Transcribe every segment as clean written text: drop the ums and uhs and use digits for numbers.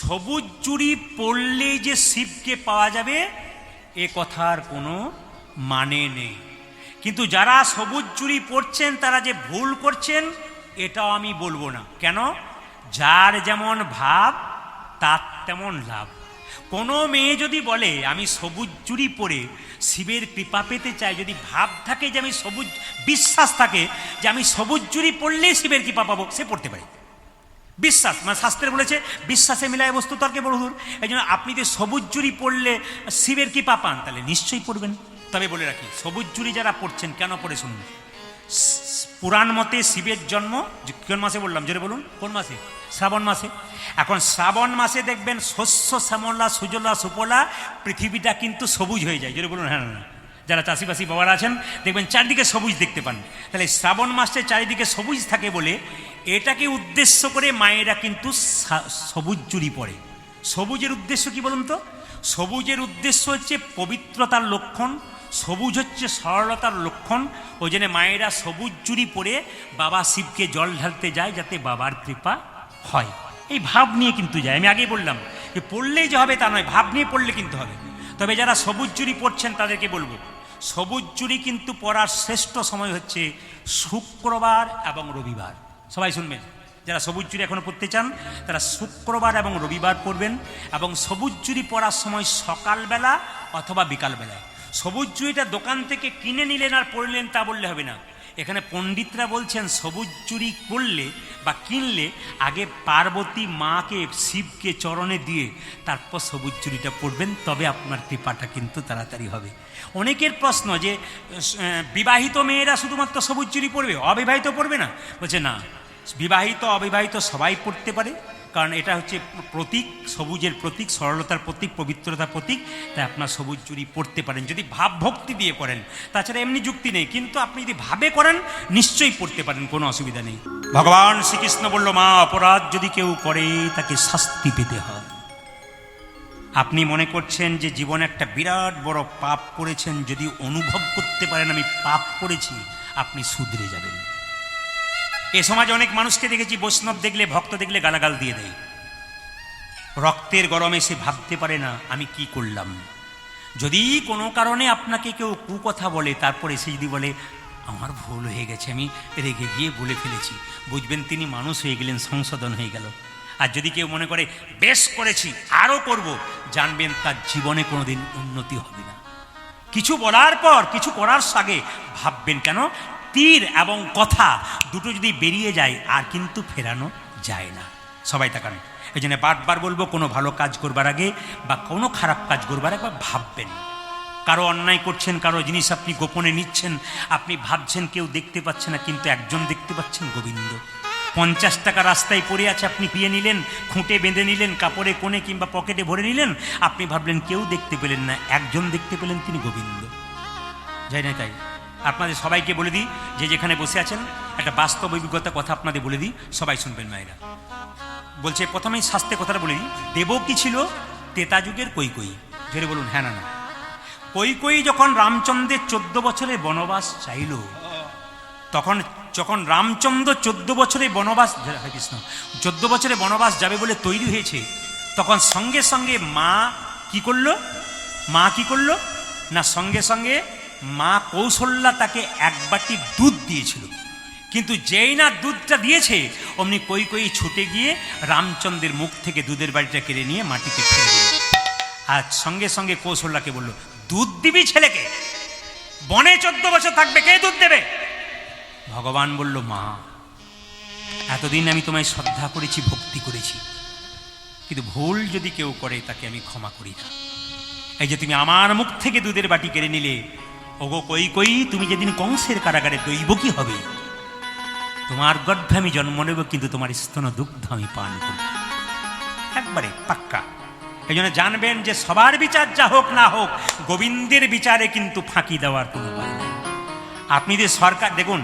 সবুজ চুড়ি পরলে যে শিবকে পাওয়া যাবে এ কথার কোনো মানে নেই। কিন্তু যারা সবুজ চুড়ি পরছেন তারা যে ভুল করছেন এটাও আমি বলবো না। কেন? যার যেমন ভাব তার তেমন লাভ। কোনো মেয়ে যদি বলে আমি সবুজ চুড়ি পরে শিবের কৃপা পেতে চাই, যদি ভাব থাকে যে আমি সবুজ, বিশ্বাস থাকে যে আমি সবুজ চুড়ি পরলেই শিবের কৃপা পাবো, সে পড়তে পারে। বিশ্বাস, মানে শাস্ত্রে বলেছে বিশ্বাসে মিলায় বস্তু তর্কে বহুদূর। এই জন্য আপনি যে সবুজ চুড়ি পরলে শিবের কৃপা পান তাহলে নিশ্চয়ই পড়বেন। তবে বলে রাখি, সবুজ চুড়ি যারা পড়ছেন কেন পড়ে শুনুন। পুরাণ মতে শিবের জন্ম কোন মাসে বললাম, জোরে বলুন, কোন মাসে? শ্রাবণ মাসে। এখন শ্রাবণ মাসে দেখবেন শস্য শ্যামলা সুজলা সুফলা, পৃথিবীটা কিন্তু সবুজ হয়ে যায়। জোরে বলুন হ্যাঁ না? যারা চাষিবাসী বাবারা আছেন দেখবেন চারিদিকে সবুজ দেখতে পান। তাহলে শ্রাবণ মাসে চারিদিকে সবুজ থাকে বলে এটাকে উদ্দেশ্য করে মায়েরা কিন্তু সবুজ চুড়ি পরে। সবুজের উদ্দেশ্য কি বলুন তো? সবুজের উদ্দেশ্য হচ্ছে পবিত্রতার লক্ষণ, সবুজ হচ্ছে সরলতার লক্ষণ। ওই জন্য মায়েরা সবুজ চুড়ি পরে বাবা শিবকে জল ঢালতে যায় যাতে বাবার কৃপা হয়। এই ভাব নিয়ে কিন্তু যায়। আমি আগেই বললাম যে পড়লেই যে হবে তা নয়, ভাব নিয়ে পড়লে কিন্তু হবে। তবে যারা সবুজ চুড়ি পরছেন তাদেরকে বলবো, সবুজ চুড়ি কিন্তু পরার শ্রেষ্ঠ সময় হচ্ছে শুক্রবার এবং রবিবার। সবাই শুনবেন, যারা সবুজ চুড়ি এখনো পরতে চান তারা শুক্রবার এবং রবিবার পরবেন। এবং সবুজ চুড়ি পরার সময় সকালবেলা অথবা বিকালবেলায়। সবুজ চুড়িটা দোকান থেকে কিনে নিলেন আর পরলেন তা বললে হবে না। এখানে পণ্ডিতরা বলছেন সবুজ চুড়ি করলে বা কিনলে আগে পার্বতী মাকে শিবকে চরণে দিয়ে তারপর সবুজ চুড়িটা পরবেন, তবে আপনার কৃপাটা কিন্তু তাড়াতাড়ি হবে। অনেকের প্রশ্ন যে বিবাহিত মেয়েরা শুধুমাত্র সবুজ চুড়ি পরবে, অবিবাহিত পরবে না? বলছে না, বিবাহিত অবিবাহিত সবাই পড়তে পারে, কারণ এটা হচ্ছে প্রতীক, সবুজের প্রতীক, সরলতার প্রতীক, পবিত্রতার প্রতীক। তাই আপনার সবুজ চুড়ি পড়তে পারেন যদি ভাব ভক্তি দিয়ে করেন। তাছাড়া এমনি যুক্তি নেই, কিন্তু আপনি যদি ভাবে করেন নিশ্চয়ই পড়তে পারেন, কোনো অসুবিধা নেই। ভগবান শ্রীকৃষ্ণ বলল, মা অপরাধ যদি কেউ করে তাকে শাস্তি পেতে হয়। আপনি মনে করছেন যে জীবনে একটা বিরাট বড় পাপ করেছেন, যদি অনুভব করতে পারেন আমি পাপ করেছি, আপনি শুধরে যাবেন। এ সমাজে অনেক মানুষকে দেখেছি বৈষ্ণব দেখলে, ভক্ত দেখলে গালাগাল দিয়ে দেয়। রক্তের গরমে সে ভাবতে পারে না আমি কি করলাম। যদি কোনো কারণে আপনাকে কেউ কুকথা বলে, তারপরে সে যদি বলে আমার ভুল হয়ে গেছে, আমি রেগে গিয়ে বলে ফেলেছি, বুঝবেন তিনি মানুষ হয়ে গেলেন, সংশোধন হয়ে গেল। আর যদি কেউ মনে করে বেশ করেছি আরও করব, জানবেন তার জীবনে কোনোদিন উন্নতি হবে না। কিছু বলার পর কিছু করার আগে ভাববেন, কেন তীর এবং কথা দুটো যদি বেরিয়ে যায় আর কিন্তু ফেরানো যায় না। সবাই তাকান। এই জন্য বারবার বলবো, কোনো ভালো কাজ করবার আগে বা কোনো খারাপ কাজ করবার একবার ভাববেন। কারো অন্যায় করছেন, কারো জিনিস আপনি গোপনে নিচ্ছেন, আপনি ভাবছেন কেউ দেখতে পাচ্ছে না, কিন্তু একজন দেখতে পাচ্ছেন, গোবিন্দ। 50 টাকা রাস্তায় পড়ে আছে, আপনি পিয়ে নিলেন, খুঁটে বেঁধে নিলেন, কাপড়ে কোণে কিংবা পকেটে ভরে নিলেন, আপনি ভাবলেন কেউ দেখতে পেলেন না, একজন দেখতে পেলেন, তিনি গোবিন্দ। যাই না? তাই আপনাদের সবাইকে বলে দিই, যে যেখানে বসে আছেন একটা বাস্তব অভিজ্ঞতা কথা আপনাদের বলে দিই, সবাই শুনবেন মায়েরা। বলছে প্রথমেই শাস্ত্রের কথাটা বলে দিই। দেবকী ছিল ত্রেতা যুগের কৈকেয়ী। ধরে বলুন হ্যাঁ না না? কৈকেয়ী যখন রামচন্দ্রের 14 বছরের বনবাস চাইল, তখন যখন রামচন্দ্র 14 বছরের বনবাস, কৃষ্ণ 14 বছরের বনবাস যাবে বলে তৈরি হয়েছে, তখন সঙ্গে সঙ্গে মা কি করলো? মা কি করলো না, সঙ্গে সঙ্গে মা কৌশল্যা তাকে 1 বাটি দুধ দিয়েছিল। কিন্তু যেই না দুধটা দিয়েছে, অমনি কৈকেয়ী ছুটে গিয়ে রামচন্দ্রের মুখ থেকে দুধের বাটিটা কেড়ে নিয়ে মাটিতে ফেলে দিল। আর সঙ্গে সঙ্গে কৌশল্যাকে বলল, দুধ দিবি ছেলেকে? বনে 14 বছর থাকবে, কে দুধ দেবে? ভগবান বলল, মা এতদিন আমি তোমায় শ্রদ্ধা করেছি, ভক্তি করেছি, কিন্তু ভুল যদি কেউ করে তাকে আমি ক্ষমা করি না। এই যে তুমি আমার মুখ থেকে দুধের বাটি কেড়ে নিলে, ওগো কৈকেয়ী, তুমি যেদিন কংসের কারাগারে দৈবকী হবে, তোমার গর্ভে আমি জন্ম নেব, কিন্তু তোমার স্তন দুগ্ধ আমি পান করব, একবারে পাক্কা। এই জন্য জানবেন যে সবার বিচার যা হোক না হোক, গোবিন্দের বিচারে কিন্তু ফাঁকি দেওয়ার কোনো উপায় নেই। আপনি যে সরকার দেখুন,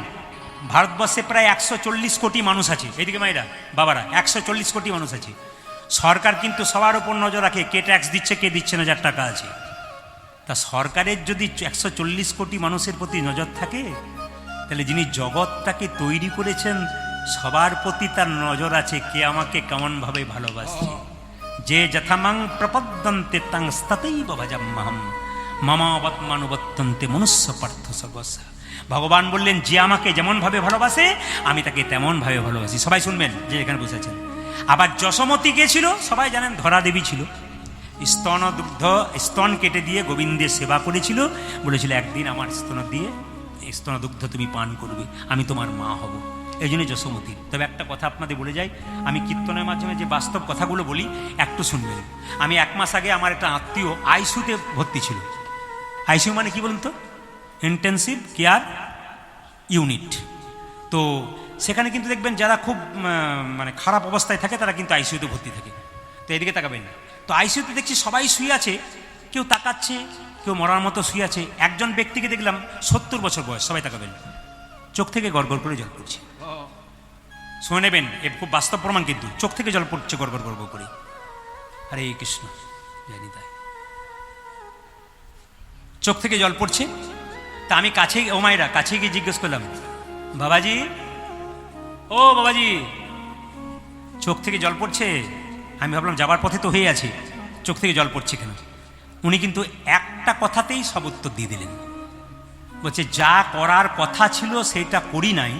ভারতবর্ষে প্রায় 140 কোটি মানুষ আছে, এইদিকে মায়েরা বাবারা 140 কোটি মানুষ আছে। সরকার কিন্তু সবার উপর নজর রাখে, কে ট্যাক্স দিচ্ছে কে দিচ্ছে না, যার টাকা আছে। তা সরকারের যদি 140 কোটি মানুষের প্রতি নজর থাকে, তাহলে যিনি জগৎটাকে তৈরি করেছেন সবার প্রতি তার নজর আছে, কে আমাকে কেমনভাবে ভালোবাসছে। যে যথামাং প্রপদ্যন্তে তাং স্ততৈব ভজাম্যহম মমাবৎমানুবর্তন্তে মনুষ্য পার্থ সর্বস্ব। ভগবান বললেন যে আমাকে যেমনভাবে ভালোবাসে আমি তাকে তেমনভাবে ভালোবাসি। সবাই শুনবেন যে এখানে বসেছেন। আবার যশোমতী কে ছিল সবাই জানেন, ধরা দেবী ছিল। স্তন কেটে দিয়ে গোবিন্দের সেবা করেছিল, বলেছিল একদিন আমার স্তনদুগ্ধ তুমি পান করবে, আমি তোমার মা হব। এই জন্য যশোমতী। তবে একটা কথা আপনাদের বলে যাই, আমি কীর্তনের মাধ্যমে যে বাস্তব কথাগুলো বলি একটু শুনবেন। আমি 1 মাস আগে আমার একটা আত্মীয় আইসিইউতে ভর্তি ছিল। আইসিইউ মানে কি বলুন তো? Intensive care unit. তো সেখানে কিন্তু দেখবেন যারা খুব মানে খারাপ অবস্থায় থাকে তারা কিন্তু আইসিইউতে ভর্তি থাকে। তো এদিকে তাকাবেন না। তো আইসিইউতে দেখছি সবাই শুয়ে আছে, কেউ তাকাচ্ছে, কেউ মরার মতো শুয়ে আছে। একজন ব্যক্তিকে দেখলাম 70 বছর বয়স, সবাই তাকাবেন, চোখ থেকে গড়গড় করে জল পড়ছে। শুনে নেবেন, এ খুব বাস্তব প্রমাণ, কিন্তু চোখ থেকে জল পড়ছে গড়গড় গড়গড় করে। হরে কৃষ্ণ, জানি তাই চোখ থেকে জল পড়ছে। তা আমি কাছে, ও মায়েরা কাছে গিয়ে জিজ্ঞেস করলাম, বাবাজি, ও বাবাজি, চোখ থেকে জল পড়ছে? আমি ভাবলাম যাবার পথে তো হয়ে আছে, চোখ থেকে জল পড়ছে কেন? উনি কিন্তু একটা কথাতেই সব উত্তর দিয়ে দিলেন। বলছে যা করার কথা ছিল সেটা করি নাই,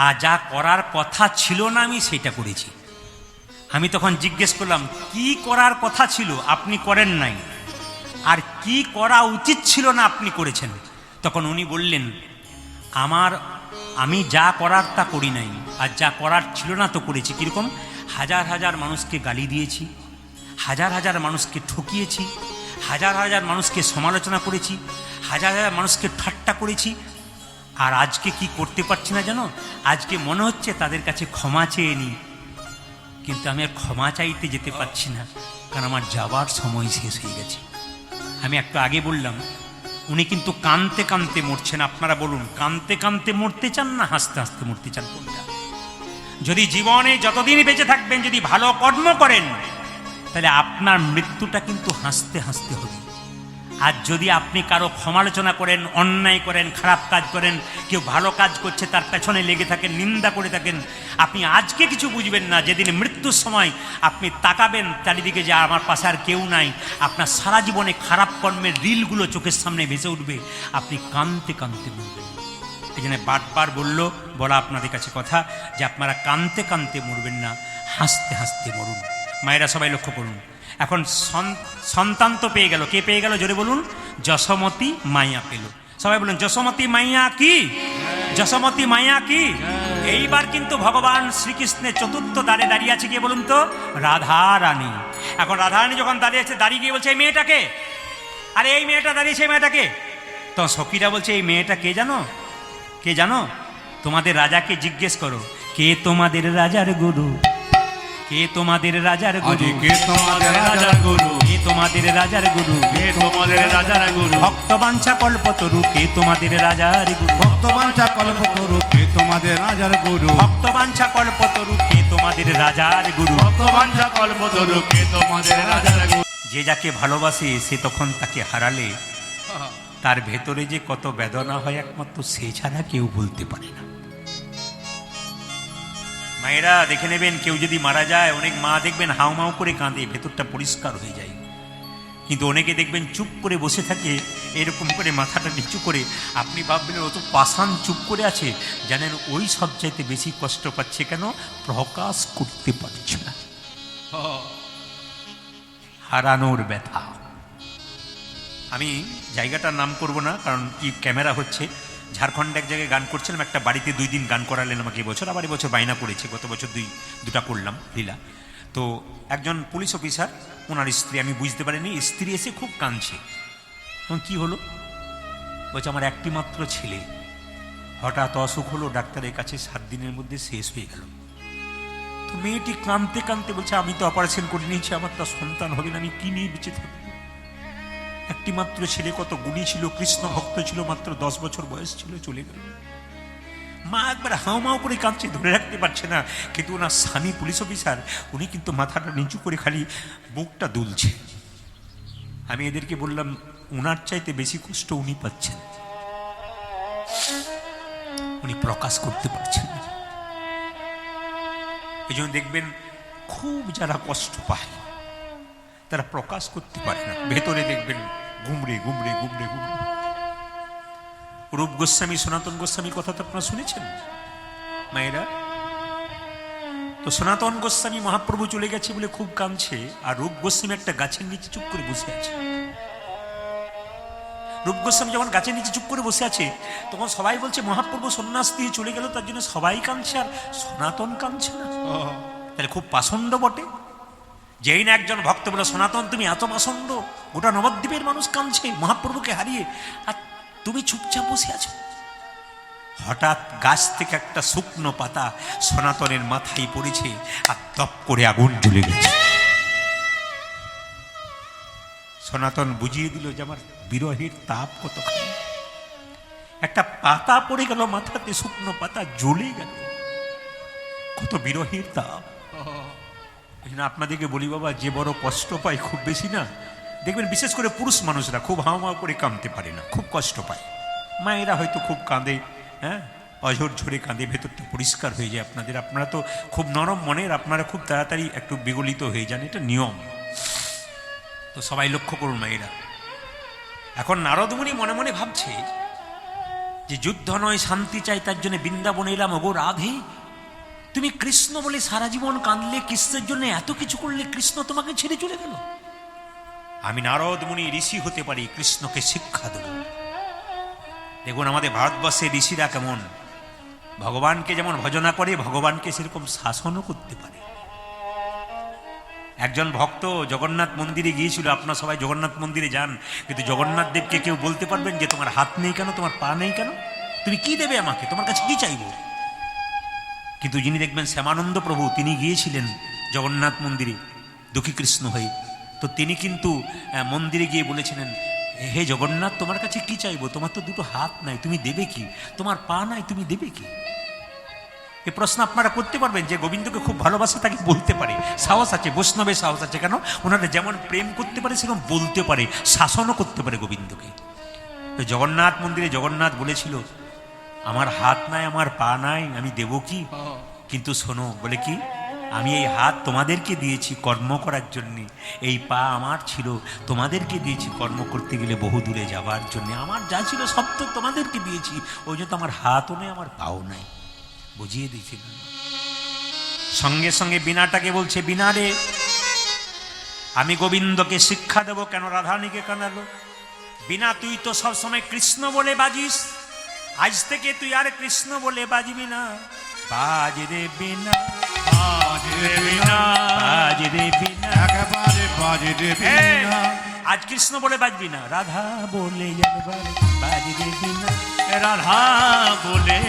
আর যা করার কথা ছিল না আমি সেটা করেছি। আমি তখন জিজ্ঞেস করলাম কি করার কথা ছিল আপনি করেন নাই, আর কি করা উচিত ছিল না আপনি করেছেন? তখন উনি বললেন আমি যা করার তা করি নাই, আর যা করার ছিল না তো করেছি। কীরকম? হাজার হাজার মানুষকে গালি দিয়েছি, হাজার হাজার মানুষকে ঠকিয়েছি, হাজার হাজার মানুষকে সমালোচনা করেছি, হাজার হাজার মানুষকে ঠাট্টা করেছি। আর আজকে কি করতে পারছি না জানো? আজকে মনে হচ্ছে তাদের কাছে ক্ষমা চেয়ে নিই, কিন্তু আমি আর ক্ষমা চাইতে যেতে পারছি না, কারণ আমার যাবার সময় শেষ হয়ে গেছে। আমি একটু আগে বললাম উনি কিন্তু কাঁদতে কাঁদতে মরছেন। আপনারা বলুন, কাঁদতে কাঁদতে মরতে চান না হাসতে হাসতে মরতে চান কোনটা? যদি জীবনে যতদিন বেঁচে থাকবেন যদি ভালো কর্ম করেন তাহলে আপনার মৃত্যুটা কিন্তু হাসতে হাসতে হবে। আর যদি আপনি কারো সমালোচনা করেন, অন্যায় করেন, খারাপ কাজ করেন, কেউ ভালো কাজ করছে তার পেছনে লেগে থাকেন, নিন্দা করে থাকেন, আপনি আজকে কিছু বুঝবেন না, যেদিন মৃত্যুর সময় আপনি তাকাবেন চারিদিকে যে আমার পাশে আর কেউ নাই, আপনার সারা জীবনে খারাপ কর্মের রিলগুলো চোখের সামনে ভেসে উঠবে, আপনি কাঁদতে কাঁদতে মরবেন। এই জন্য বারবার বলা আপনাদের কাছে কথা যে আপনারা কাঁদতে কাঁদতে মরবেন না, হাসতে হাসতে মরুন। মায়েরা সবাই লক্ষ্য করুন, এখন সন্তান তো পেয়ে গেল। কে পেয়ে গেল জোরে বলুন? যশোমতী মাইয়া পেল। সবাই বলুন যশোমতী মাইয়া কি? যশোমতী মাইয়া কি? এইবার কিন্তু ভগবান শ্রীকৃষ্ণের চতুর্থ দ্বারে দাঁড়িয়ে আছে, কে বলুন তো? রাধা রানী। এখন রাধা রানী যখন দাঁড়িয়ে আছে, দাঁড়িয়ে গিয়ে বলছে এই মেয়েটাকে, আরে এই মেয়েটা দাঁড়িয়েছে, এই মেয়েটাকে। তো সখীরা বলছে এই মেয়েটা কে জানো? কে জানো? তোমাদের রাজাকে জিজ্ঞেস করো, কে তোমাদের রাজার গুরু? কে তোমাদের রাজার গুরু? কে তোমাদের রাজার গুরু? কে তোমাদের রাজার গুরু? কে তোমাদের রাজার গুরু? ভক্তবাঞ্ছা কল্পতরু, কে তোমাদের রাজার গুরু? ভক্তবাঞ্ছা কল্পতরু, কে তোমাদের রাজার গুরু? ভক্তবাঞ্ছা কল্পতরু, কে তোমাদের রাজার গুরু? ভক্তবাঞ্ছা কল্পতরু, কে তোমাদের রাজার গুরু? যে যাকে ভালোবাসে সে তখন তাকে হারালে তার ভেতরে যে কত বেদনা হয় একমাত্র সে ছাড়া কেউ বলতে পারে না। মায়েরা দেখে নেবেন, কেউ যদি মারা যায় অনেক মা দেখবেন হাউমাউ করে কাঁদে, ভেতরটা পরিষ্কার হয়ে যায়। কিন্তু অনেকে দেখবেন চুপ করে বসে থাকে, এরকম করে মাথাটা নিচু করে। আপনি ভাববেন ও তো পাষাণ চুপ করে আছে, জানেন ওই সব চাইতে বেশি কষ্ট পাচ্ছে। কেন? প্রকাশ করতে পারছে না, হারানোর ব্যথা। আমি জায়গাটার নাম করব না, কারণ কি ক্যামেরা হচ্ছে। ঝাড়খণ্ডে এক জায়গায় গান করছিলাম, একটা বাড়িতে 2 দিন গান করালেন আমাকে এবছর, আবার এবছর বায়না করেছে, গত বছর দুটা করলাম লীলা। তো একজন পুলিশ অফিসার, ওনার স্ত্রী, আমি বুঝতে পারিনি, স্ত্রী এসে খুব কাঁদছে। এখন কী হলো? বলছে আমার একটি মাত্র ছেলে, হঠাৎ অসুখ হলো, ডাক্তারের কাছে 7 দিনের মধ্যে শেষ হয়ে গেল। তো মেয়েটি কাঁদতে কাঁদতে বলছে আমি তো অপারেশন করে নিয়েছি, আমার তো সন্তান হবে না, আমি কি নিয়ে বেঁচে থাকবো? একটি মাত্র ছেলে, কত গুণী ছিল, কৃষ্ণ ভক্ত ছিল, মাত্র 10 বছর বয়স ছিল, চলে গেল। মা একবার হাউমাউ করে কাঁদছে, ধরে রাখতে পারছে না। কিন্তু ওনার স্বামী পুলিশ অফিসার, উনি কিন্তু মাথাটা নিচু করে খালি বুকটা দুলছে। আমি এদেরকে বললাম ওনার চাইতে বেশি কষ্ট উনি পাচ্ছেন, উনি প্রকাশ করতে পারছেন না। এই জন্য দেখবেন খুব যারা কষ্ট পায় তারা প্রকাশ করতে পারে না। ভেতরে দেখবেন গুমড়ে গুমড়ে গুমড়ে গুমড়ে। রূপ গোস্বামী, সনাতন গোস্বামীর কথা তো আপনারা শুনেছেন মায়েরা। তো সনাতন গোস্বামী মহাপ্রভু চলে গেছে বলে খুব কাঁদছে, আর রূপ গোস্বামী একটা গাছের নিচে চুপ করে বসে আছে। রূপ গোস্বামী যখন গাছের নিচে চুপ করে বসে আছে, তখন সবাই বলছে মহাপ্রভু সন্ন্যাস দিয়ে চলে গেল, তার জন্য সবাই কাঁদছে আর সনাতন কাঁদছে না। তাহলে খুব পাষণ্ড বটে। যেই না একজন ভক্ত বলে, সনাতন তুমি এত পাষণ্ড, গোটা নবদ্বীপের মানুষ কাঁদছে মহাপ্রভুকে হারিয়ে, আর তুমি চুপচাপ বসে আছো। হঠাৎ গাছ থেকে একটা শুকনো পাতা সনাতনের মাথায় পড়েছে, আর তপ করে আগুন জ্বলে গেছে। সনাতন বুঝিয়ে দিল যে আমার বিরহের তাপ কতখানি। একটা পাতা পড়ে গেল মাথাতে, শুকনো পাতা জ্বলে গেল, কত বিরহের তাপ। আপনাদেরকে বলি বাবা, যে বড় কষ্ট পায় খুব বেশি না, দেখবেন বিশেষ করে পুরুষ মানুষরা খুব হাওয়া করে কাঁদতে পারে না, খুব কষ্ট পায়। মায়েরা হয়তো খুব কাঁদে, হ্যাঁ, অঝর ঝরে কাঁদে, ভেতরটা পরিষ্কার হয়ে যায় আপনাদের। আপনারা তো খুব নরম মনের, আপনারা খুব তাড়াতাড়ি একটু বিগলিত হয়ে যান, এটা নিয়ম। তো সবাই লক্ষ্য করুন মায়েরা। এখন নারদমুনি মনে মনে ভাবছে যে যুদ্ধ নয়, শান্তি চাই, তার জন্য বৃন্দাবনে এলাম। ওগো রাধে, তুমি কৃষ্ণ বলে সারা জীবন কাঁদলে, কৃষ্ণের জন্য এত কিছু করলে, কৃষ্ণ তোমাকে ছেড়ে চলে গেল। আমি নারদমুনি ঋষি হতে পারি, কৃষ্ণকে শিক্ষা দেব। দেখুন আমাদের ভারতবর্ষের ঋষিরা কেমন, ভগবানকে যেমন ভজনা করে, ভগবানকে সেরকম শাসনও করতে পারে। একজন ভক্ত জগন্নাথ মন্দিরে গিয়েছিল। আপনারা সবাই জগন্নাথ মন্দিরে যান, কিন্তু জগন্নাথ দেবকে কেউ বলতে পারবেন যে তোমার হাত নেই কেন, তোমার পা নেই কেন, তুমি কি দেবে আমাকে, তোমার কাছে কি চাইবো? কিন্তু যিনি দেখবেন শ্যামানন্দ প্রভু, তিনি গিয়েছিলেন জগন্নাথ মন্দিরে দুঃখী কৃষ্ণ হয়ে। তো তিনি কিন্তু মন্দিরে গিয়ে বলেছিলেন, হে জগন্নাথ, তোমার কাছে কি চাইবো? তোমার তো দুটো হাত নাই, তুমি দেবে কি? তোমার পা নাই, তুমি দেবে কি? এই প্রশ্ন আপনারা করতে পারবেন। যে গোবিন্দকে খুব ভালোবাসে তাকে বলতে পারে, সাহস আছে, বৈষ্ণবের সাহস আছে। কেন? ওনারা যেমন প্রেম করতে পারে সেরকম বলতে পারে, শাসনও করতে পারে গোবিন্দকে। তো জগন্নাথ মন্দিরে জগন্নাথ বলেছিল, আমার হাত নাই, আমার পা নাই, আমি দেব কি? কিন্তু শোনো, বলে কি, আমি এই হাত তোমাদেরকে দিয়েছি কর্ম করার জন্য, এই পা আমার ছিল, তোমাদেরকে দিয়েছি কর্ম করতে গেলে বহু দূরে যাবার জন্য। আমার যা ছিল সব তো তোমাদেরকে দিয়েছি, ওই জন্য আমার হাতও নেই, আমার পাও নাই। বুঝিয়ে দিয়েছিল। সঙ্গে সঙ্গে বিনাটাকে বলছে, বিনা রে, আমি গোবিন্দকে শিক্ষা দেব কেন রাধারানীকে কাঁদালো। বিনা, তুই তো সবসময় কৃষ্ণ বলে বাজিস, আজ থেকে তুই আর কৃষ্ণ বলে বাজবি না। বাজ রে বিনা, বাজ রে বিনা, বাজ রে বিনা, একেবারে বাজ রে বিনা। আজ কৃষ্ণ বলে বাজবি না, রাধা বলে একবার বাজ রে বিনা, রাধা বলে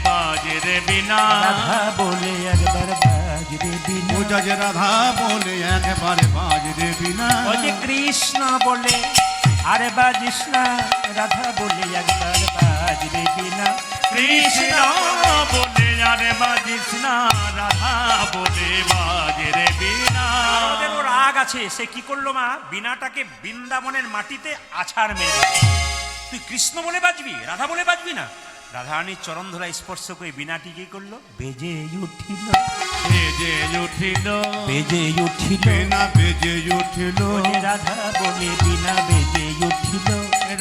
বাজ রে বিনা, রাধা বলে একবার বাজ রে বিনা। পূজা যে রাধা বলে একেবারে বাজ রে বিনা। ও যে কৃষ্ণ বলে আরে বাজিস না, রাধা বলে একবার বাজ রে বিনা। কৃষ্ণ বলে আরে বাজিস না, রাধা বলে বাজ রে বিনা। ওদের রাগ আছে, সে কি করলো মা, বিনাটাকে বৃন্দাবনের মাটিতে আছাড় মেরে দিল। তুই কৃষ্ণ বলে বাজবি, রাধা বলে বাজবি না। রাধারানীর চরণ ধরা স্পর্শ করে বিনাটি কি করলো, বেজে উঠিল, বেজে উঠিল, বেজে উঠিল, বিনা বেজে উঠিল, রাধা বলে বিনা বেজে উঠিল,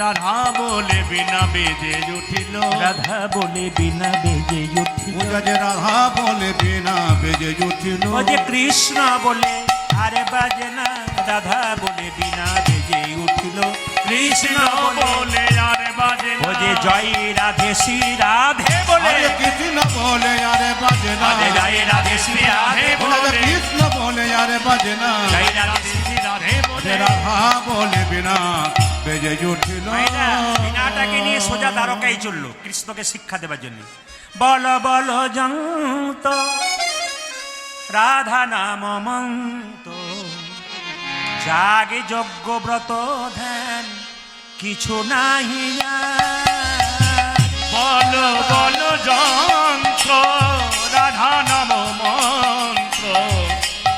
রাধা বলে বিনা বেজে উঠিল, রাধা বলে বিনা বেজে উঠিল। পূজা যে রাধা বলে বিনা বেজে উঠিল, ও যে কৃষ্ণ বলে আরে বাজে না, রাধা বলে বিনা বেজে উঠিল। কৃষ্ণ বলে আরে বাজে না, ও যে জয় রাধে শ্রী রাধে বলে, আরে কৃষ্ণ বলে আরে বাজে না, জয় রাধে শ্রী রাধে বলে, কৃষ্ণ বলে আরে বাজে না, জয় রাধে শ্রী রাধে বলে, রাধা বলে বিনা বেজে উঠিল। বিনাটাকে নিয়ে সোজা দ্বারকায় চললো কৃষ্ণকে শিক্ষা দেবার জন্য। বল বল জন্ত রাধা নাম মন্ত, জাগে যজ্ঞ ব্রত ধ্যান, কিছু নাহি আর। বল বল যন্ত্র রাধা নাম মন্ত্র,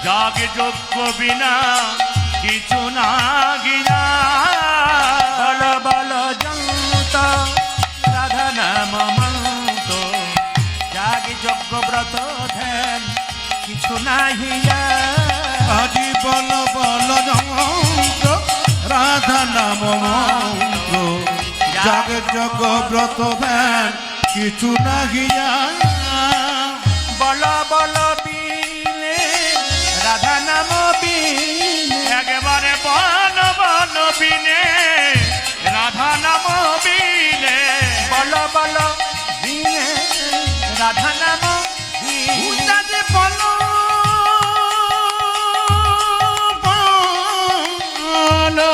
জাগে যজ্ঞ বিনা কিছু না গিনা। বল বল জন্ত রাধা নাম মন্ত, জাগে যজ্ঞ ব্রত ধ্যান, কিছু নাহি আর। আজি বল বল যন্ত্র নাম মন্ত্র জাগ জগ ব্রত ধ্যান কিছু নাহিয়া বল বল বিনে রাধা নাম বিনে একেবারে বন বন বিনে রাধা নাম বিনে বল বল বিনে রাধা নাম বিনে উচ্চাতে বলো বলো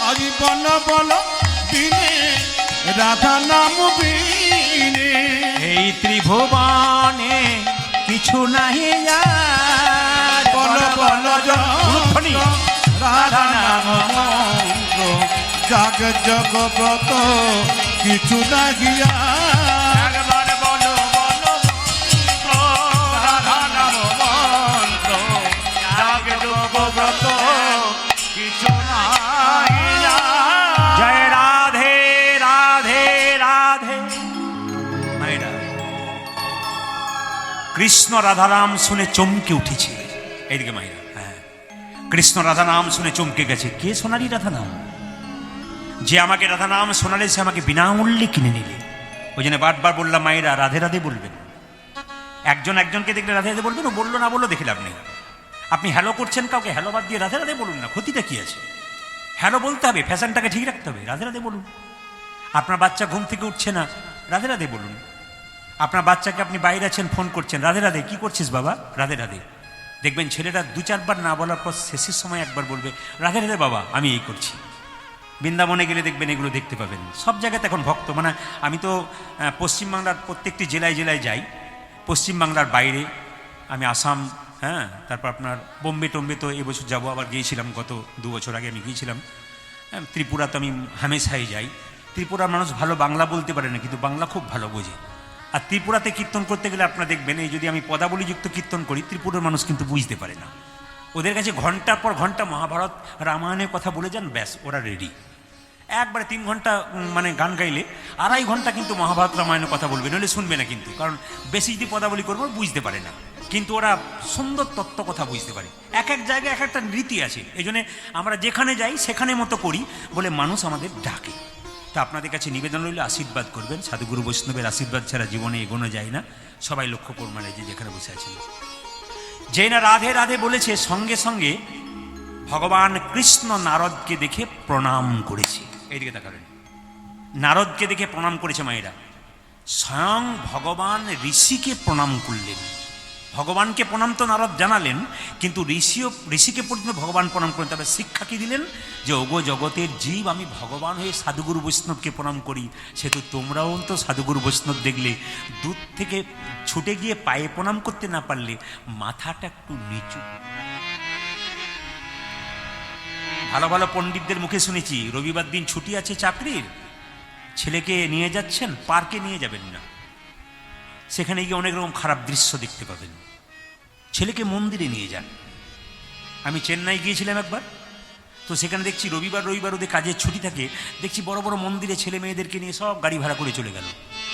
আজি বল বল বিনে রাধা নাম বিনে এই ত্রিভুবনে কিছু নাহি আর বল বল ধ্বনি। রাধা নাম মন্ত্র জাগ জগ ব্রত কিছু নাহিয়া একবারে বলো বলো মন্ত্র রাধা নাম মন্ত্র জাগ যোগ ব্রত কিছু নাই জয় রাধে রাধে রাধে মায়েরা কৃষ্ণ রাধারাম শুনে চমকে উঠেছে। এইদিকে মায়েরা, হ্যাঁ, কৃষ্ণ রাধা নাম শুনে চমকে গেছে। কে সোনালি রাধা নাম? যে আমাকে রাধা নাম শোনালে সে আমাকে বিনামূল্যে কিনে নিলে। ওই জন্য বারবার বললাম মায়েরা রাধে রাধে বলবেন। একজন একজনকে দেখলে রাধে রাধে বলবেন, ও বললো না বললো দেখে লাভ নেই। আপনি হ্যালো করছেন কাউকে, হ্যালো বাদ দিয়ে রাধে রাধে বলুন না, ক্ষতিটা কি আছে? হ্যালো বলতে হবে, ফ্যাশনটাকে ঠিক রাখতে হবে, রাধে রাধে বলুন। আপনার বাচ্চা ঘুম থেকে উঠছে না, রাধে রাধে বলুন। আপনার বাচ্চাকে আপনি বাইরে আছেন, ফোন করছেন, রাধে রাধে, কি করছিস বাবা, রাধে রাধে। দেখবেন ছেলেটা দু চারবার না বলার পর শেষের সময় একবার বলবে রাধে রাধে বাবা, আমি এই করছি। বৃন্দাবনে গেলে দেখবেন এগুলো দেখতে পাবেন। সব জায়গাতে এখন ভক্ত, মানে আমি তো পশ্চিমবাংলার প্রত্যেকটি জেলায় জেলায় যাই। পশ্চিমবাংলার বাইরে আমি আসাম, হ্যাঁ, তারপর আপনার বোম্বে টোম্বে তো এবছর যাবো, আবার গিয়েছিলাম গত 2 বছর আগে আমি গিয়েছিলাম। হ্যাঁ, ত্রিপুরা তো আমি হামেশাই যাই। ত্রিপুরার মানুষ ভালো বাংলা বলতে পারে না, কিন্তু বাংলা খুব ভালো বোঝে। আর ত্রিপুরাতে কীর্তন করতে গেলে আপনারা দেখবেন, এই যদি আমি পদাবলীযুক্ত কীর্তন করি, ত্রিপুরার মানুষ কিন্তু বুঝতে পারে না। ওদের কাছে ঘন্টার পর ঘন্টা মহাভারত রামায়ণের কথা বলে যান, ব্যাস ওরা রেডি। একবারে 3 ঘন্টা মানে গান গাইলে 2.5 ঘন্টা কিন্তু মহাভারত রামায়ণের কথা বলবে, নইলে শুনবে না কিন্তু। কারণ বেশি যদি পদাবলী করবো বুঝতে পারে না, কিন্তু ওরা সুন্দর তত্ত্ব কথা বুঝতে পারে। এক এক জায়গায় এক একটা রীতি আছে, এই জন্যে আমরা যেখানে যাই সেখানে মতো করি বলে মানুষ আমাদের ডাকে। তা আপনাদের কাছে নিবেদন রইল, আশীর্বাদ করবেন। সাধুগুরু বৈষ্ণবের আশীর্বাদ ছাড়া জীবনে এগোনো যায় না। সবাই লক্ষ্য করবেন, যে যেখানে বসে আছেন, যে না রাধে রাধে বলেছে, সঙ্গে সঙ্গে ভগবান কৃষ্ণ নারদকে দেখে প্রণাম করেছে। এইদিকে তাকাবেন, নারদকে দেখে প্রণাম করেছে মায়েরা। স্বয়ং ভগবান ঋষিকে প্রণাম করলেন। ভগবানকে প্রণাম তো নারদ জানালেন, কিন্তু ঋষিকে পর্যন্ত ভগবান প্রণাম করেন। তবে শিক্ষা কি দিলেন, যে ওগো জগতের জীব, আমি ভগবান হয়ে সাধুগুরু বৈষ্ণবকে প্রণাম করি, সেহেতু তোমরাও তো সাধুগুরু বৈষ্ণব দেখলে দূর থেকে ছুটে গিয়ে পায়ে প্রণাম করতে না পারলে মাথাটা একটু নিচু। ভালো ভালো পণ্ডিতদের মুখে শুনেছি, রবিবার দিন ছুটি আছে চাকরির, ছেলেকে নিয়ে যাচ্ছেন, পার্কে নিয়ে যাবেন না, সেখানে গিয়ে অনেক রকম খারাপ দৃশ্য দেখতে পাবেন। ছেলেকে মন্দিরে নিয়ে যান। আমি চেন্নাই গিয়েছিলাম একবার, তো সেখানে দেখছি রবিবার ওদের কাজের ছুটি থাকে, দেখছি বড় বড় মন্দিরে ছেলে মেয়েদেরকে নিয়ে সব গাড়ি ভাড়া করে চলে গেল।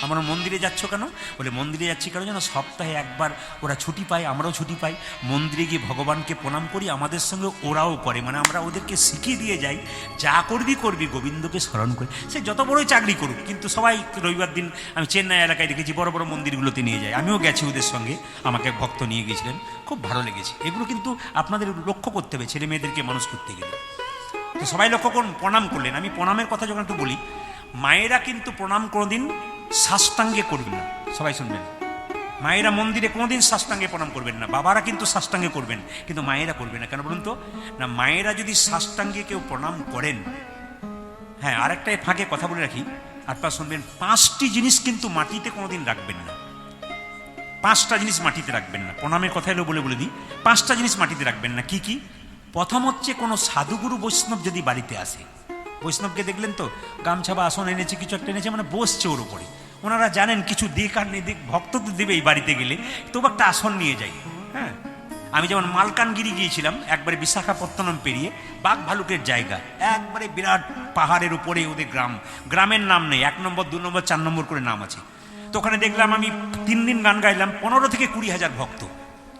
আমরা মন্দিরে যাচ্ছ কেন? বলে মন্দিরে যাচ্ছি কারণ যেন সপ্তাহে একবার ওরা ছুটি পায়, আমরাও ছুটি পাই, মন্দিরে গিয়ে ভগবানকে প্রণাম করি, আমাদের সঙ্গে ওরাও করে, মানে আমরা ওদেরকে শিখিয়ে দিয়ে যাই, যা করবি গোবিন্দকে স্মরণ করে, সে যত বড়ই চাকরি করুক। কিন্তু সবাই রবিবার দিন আমি চেন্নাই এলাকায় দেখেছি বড় বড় মন্দিরগুলোতে নিয়ে যায়। আমিও গেছি ওদের সঙ্গে, আমাকে ভক্ত নিয়ে গিয়েছিলেন, খুব ভালো লেগেছে। এগুলো কিন্তু আপনাদের লক্ষ্য করতে হবে ছেলে মেয়েদেরকে মানুষ করতে গেলে। তো সবাই লক্ষ্য করুন, প্রণাম করলেন। আমি প্রণামের কথা যখন একটু বলি, মায়েরা কিন্তু প্রণাম কোনোদিন সাষ্টাঙ্গে করবেন না, সবাই শুনবেন। মায়েরা মন্দিরে কোনোদিন সাষ্টাঙ্গে প্রণাম করবেন না। বাবারা কিন্তু সাষ্টাঙ্গে করবেন, কিন্তু মায়েরা করবেন না। কেন বলুন তো? না, মায়েরা যদি সাষ্টাঙ্গে কেউ প্রণাম করেন, হ্যাঁ, আরেকটাই ফাঁকে কথা বলে রাখি, আপনারা শুনবেন, 5টি জিনিস কিন্তু মাটিতে কোনোদিন রাখবেন না। 5টা জিনিস মাটিতে রাখবেন না। প্রণামের কথা এলো বলে দিই, 5টা জিনিস মাটিতে রাখবেন না। কি কি? প্রথম হচ্ছে, কোনো সাধুগুরু বৈষ্ণব যদি বাড়িতে আসে, বৈষ্ণবকে দেখলেন তো গামছা বা আসন এনেছে, কিছু একটা এনেছে, মানে বসছে ওর উপরে। ওনারা জানেন কিছু দিক আর নেই দিক, ভক্ত তো দেবেই বাড়িতে গেলে, তবু একটা আসন নিয়ে যাই। হ্যাঁ, আমি যেমন মালকানগিরি গিয়েছিলাম, একবারে বিশাখাপত্তনম পেরিয়ে, বাঘ ভালুকের জায়গা, একবারে বিরাট পাহাড়ের উপরে ওদের গ্রামের নাম নেই, 1 নম্বর 2 নম্বর 4 নম্বর করে নাম আছে। তো ওখানে দেখলাম, আমি 3 দিন গান গাইলাম, 15 থেকে 20 হাজার ভক্ত।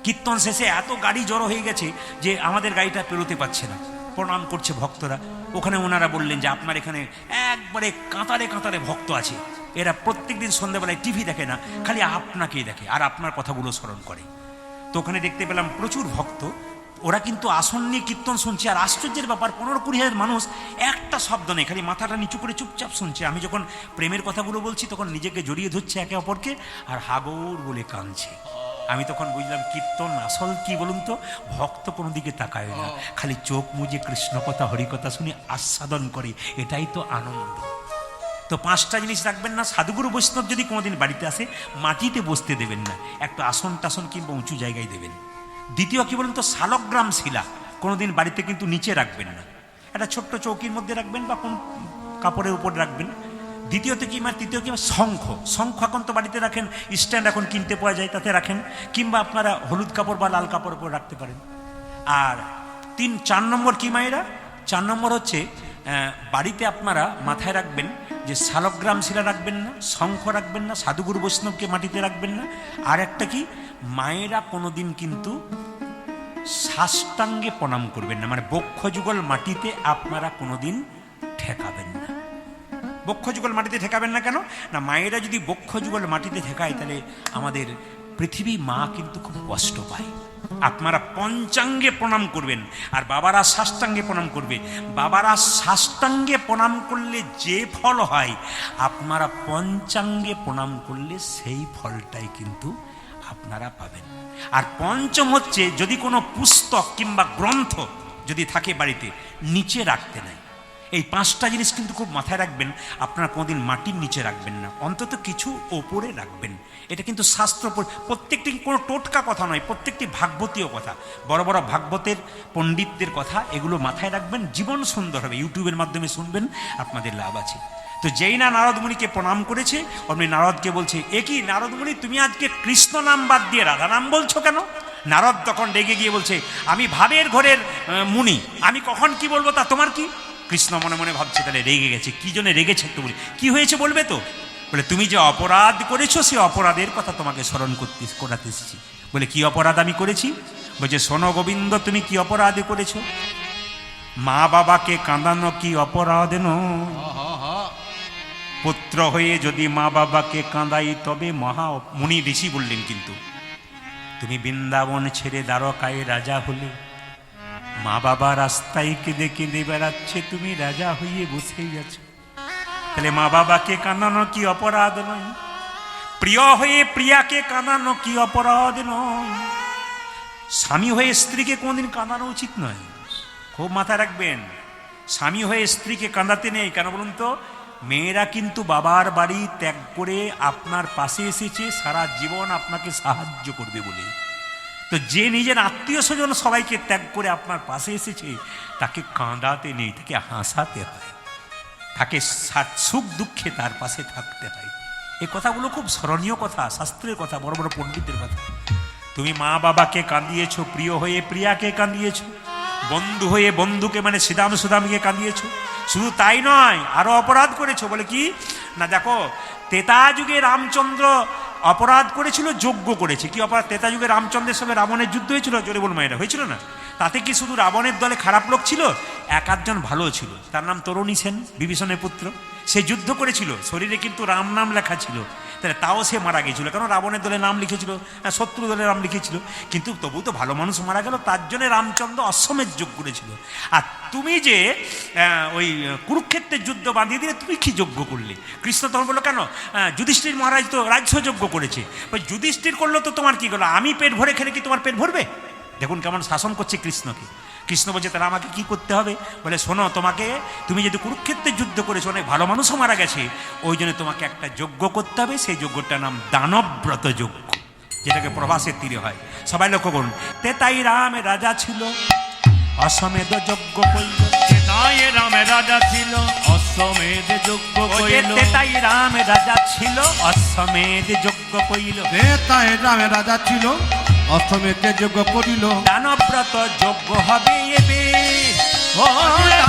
কীর্তন শেষে এত গাড়ি জড়ো হয়ে গেছে যে আমাদের গাড়িটা পেরোতে পারছে না। প্রণাম করছে ভক্তরা। ওখানে ওনারা বললেন যে আপনার এখানে একবারে কাতারে কাতারে ভক্ত আছে, এরা প্রত্যেকদিন সন্ধ্যাবেলায় টিভি দেখে না, খালি আপনাকেই দেখে আর আপনার কথাগুলো স্মরণ করে। তো ওখানে দেখতে পেলাম প্রচুর ভক্ত, ওরা কিন্তু আসন নিয়ে কীর্তন শুনছে। আর আশ্চর্যের ব্যাপার, 15-20 হাজার মানুষ একটা শব্দ নেই, খালি মাথাটা নিচু করে চুপচাপ শুনছে। আমি যখন প্রেমের কথাগুলো বলছি তখন নিজেকে জড়িয়ে ধরছে একে অপরকে আর হাগর বলে কাঁদছে। আমি তখন বুঝলাম কীর্তন আসল কি বলুন তো, ভক্ত কোনো দিকে তাকায় না, খালি চোখ মুজে কৃষ্ণ কথা হরিকথা শুনে আস্বাদন করে, এটাই তো আনন্দ। তো 5টা জিনিস রাখবেন না। সাধুগুরু বৈষ্ণব যদি কোনোদিন বাড়িতে আসে মাটিতে বসতে দেবেন না, একটু আসন টাসন কিংবা উঁচু জায়গায় দেবেন। দ্বিতীয় কি বলুন তো, শালগ্রাম শিলা কোনোদিন বাড়িতে কিন্তু নিচে রাখবেন না, একটা ছোট্ট চৌকির মধ্যে রাখবেন বা কোন কাপড়ের উপর রাখবেন। দ্বিতীয়ত কি তৃতীয় কি শঙ্খ। শঙ্খ এখন তো বাড়িতে রাখেন, স্ট্যান্ড এখন কিনতে পাওয়া যায়, তাতে রাখেন, কিংবা আপনারা হলুদ কাপড় বা লাল কাপড় উপর রাখতে পারেন। আর 4 নম্বর কি মায়েরা, 4 নম্বর হচ্ছে বাড়িতে আপনারা মাথায় রাখবেন যে শালগ্রাম শিলা রাখবেন না, শঙ্খ রাখবেন না, সাধুগুরু বৈষ্ণবকে মাটিতে রাখবেন না। আর একটা কি, মায়েরা কোনোদিন কিন্তু সাষ্টাঙ্গে প্রণাম করবেন না, মানে বক্ষযুগল মাটিতে আপনারা কোনোদিন ঠেকাবেন না। বক্ষযুগল মাটিতে ঠেকাবেন না কেন না, মায়েরা যদি বক্ষযুগল মাটিতে ঠেকায় তাহলে আমাদের পৃথিবী মা কিন্তু খুব কষ্ট পায়। আপনারা পঞ্চাঙ্গে প্রণাম করবেন আর বাবারা সাষ্টাঙ্গে প্রণাম করবে। বাবারা সাষ্টাঙ্গে প্রণাম করলে যে ফল হয়, আপনারা পঞ্চাঙ্গে প্রণাম করলে সেই ফলটাই কিন্তু আপনারা পাবেন। আর পঞ্চম হচ্ছে, যদি কোনো পুস্তক কিংবা গ্রন্থ যদি থাকে বাড়িতে, নিচে রাখতে নাই। এই 5টা জিনিস কিন্তু খুব মাথায় রাখবেন। আপনারা কোনোদিন মাটির নিচে রাখবেন না, অন্তত কিছু ওপরে রাখবেন। এটা কিন্তু শাস্ত্র, প্রত্যেকটি কোনো টোটকা কথা নয়, প্রত্যেকটি ভাগবতীয় কথা, বড় বড় ভাগবতের পণ্ডিতদের কথা, এগুলো মাথায় রাখবেন। জীবন সুন্দর হবে, ইউটিউবের মাধ্যমে শুনবেন, আপনাদের লাভ আছে। তো যেই না নারদমুনিকে প্রণাম করেছে, অমনি নারদকে বলছে, এ কি নারদমুনি, তুমি আজকে কৃষ্ণ নাম বাদ দিয়ে রাধা নাম বলছো কেন? নারদ তখন রেগে গিয়ে বলছে, আমি ভাবের ঘরের মুনি, আমি কখন কি বলবো তা তোমার কি? কৃষ্ণ মনে মনে ভাবছে তাহলে রেগে গেছে, কি জন্য রেগেছে একটু বলি, কি হয়েছে বলবে তো? বলে, তুমি যে অপরাধ করেছো সে অপরাধের কথা তোমাকে স্মরণ করাতে এসেছি। বলে, কি অপরাধ আমি করেছি? বলছে, শোনো গোবিন্দ, তুমি কি অপরাধ করেছো? মা বাবাকে কাঁদানো কি অপরাধ নয়? পুত্র হয়ে যদি মা বাবাকে কাঁদাই তবে মুনি ঋষি বললেন, কিন্তু তুমি বৃন্দাবন ছেড়ে দ্বারকায় রাজা হলে, মা বাবা রাস্তায় কেঁদে কেঁদে বেড়াচ্ছে, তুমি রাজা হয়ে বসেই আছো, তাহলে মা বাবাকে কাঁদানো কি অপরাধ নয়? প্রিয় হয়ে প্রিয়াকে কাঁদানো কি অপরাধ নয়? স্বামী হয়ে স্ত্রীকে কোনদিন কাঁদানো উচিত নয়, খুব মাথায় রাখবেন। স্বামী হয়ে স্ত্রীকে কাঁদাতে নেই, কেন বলুন তো? মেয়েরা কিন্তু বাবার বাড়ি ত্যাগ করে আপনার পাশে এসেছে সারা জীবন আপনাকে সাহায্য করবে বলে। তো যে নিজের আত্মীয় স্বজন সবাইকে ত্যাগ করে আপনার পাশে এসেছে, তাকে কাঁদাতে নেই, তাকে হাসাতে হয়, তাকে সুখ দুঃখে তার পাশে থাকতে হয়। এই কথাগুলো খুব স্মরণীয় কথা, শাস্ত্রের কথা, বড় বড় পণ্ডিতের কথা। তুমি মা বাবাকে কাঁদিয়েছো, প্রিয় হয়ে প্রিয়াকে কাঁদিয়েছো, বন্ধু হয়ে বন্ধুকে মানে শ্রীদাম সুদামকে কাঁদিয়েছো। শুধু তাই নয়, আরো অপরাধ করেছো। বলে কি না, দেখো ত্রেতা যুগে রামচন্দ্র অপরাধ করেছিল, যজ্ঞ করেছে। কি অপরাধ? ত্রেতা যুগে রামচন্দ্রের সঙ্গে রাবণের যুদ্ধ হয়েছিল, জোরে বল মায়েরা, হয়েছিল না? তাতে কি শুধু রাবণের দলে খারাপ লোক ছিল? 1-8 ভালো ছিল। তার নাম তরুণী সেন, বিভীষণের পুত্র। সে যুদ্ধ করেছিল, শরীরে কিন্তু রাম নাম লেখা ছিল, তাহলে তাও সে মারা গিয়েছিল। কারণ রাবণের দলে নাম লিখেছিল, শত্রু দলে নাম লিখেছিল, কিন্তু তবু তো ভালো মানুষ মারা গেল, তার জন্য রামচন্দ্র অশ্বমেধ যোগ করেছিল। আর তুমি যে ওই কুরুক্ষেত্রের যুদ্ধ বাঁধিয়ে দিলে, তুমি কি যজ্ঞ করলে? কৃষ্ণ তখন বললো, কেন যুধিষ্ঠির মহারাজ তো রাজ্যযজ্ঞ করেছে। যুধিষ্ঠির করলো তো তোমার কি গেলো? আমি পেট ভরে খেলে কি তোমার পেট ভরবে? দেখুন কেমন শাসন করছে কৃষ্ণকে। কৃষ্ণ বলছে, তাহলে আমাকে কি করতে হবে? বলে, শোনো, তুমি যদি কুরুক্ষেত্রের যুদ্ধ করেছো, অনেক ভালো মানুষও মারা গেছে, ওই জন্য তোমাকে একটা যজ্ঞ করতে হবে। সেই যজ্ঞটার নাম দানব্রত যজ্ঞ, যেটাকে প্রভাসের তীরে হয়। সবাই লক্ষ্য করুন, তেতাই রামে রাজা ছিল, অশ্বমেধ যজ্ঞ কইল। তেতাই রামে রাজা ছিল, অশ্বমেধ যজ্ঞ কইল। তেতাই রামে রাজা ছিল, অশ্বমেধ যজ্ঞ কইল। তেতাই রামে রাজা ছিল, অশ্বমেধে যজ্ঞ করিল। দানব্রত যজ্ঞ হবে এবে, ও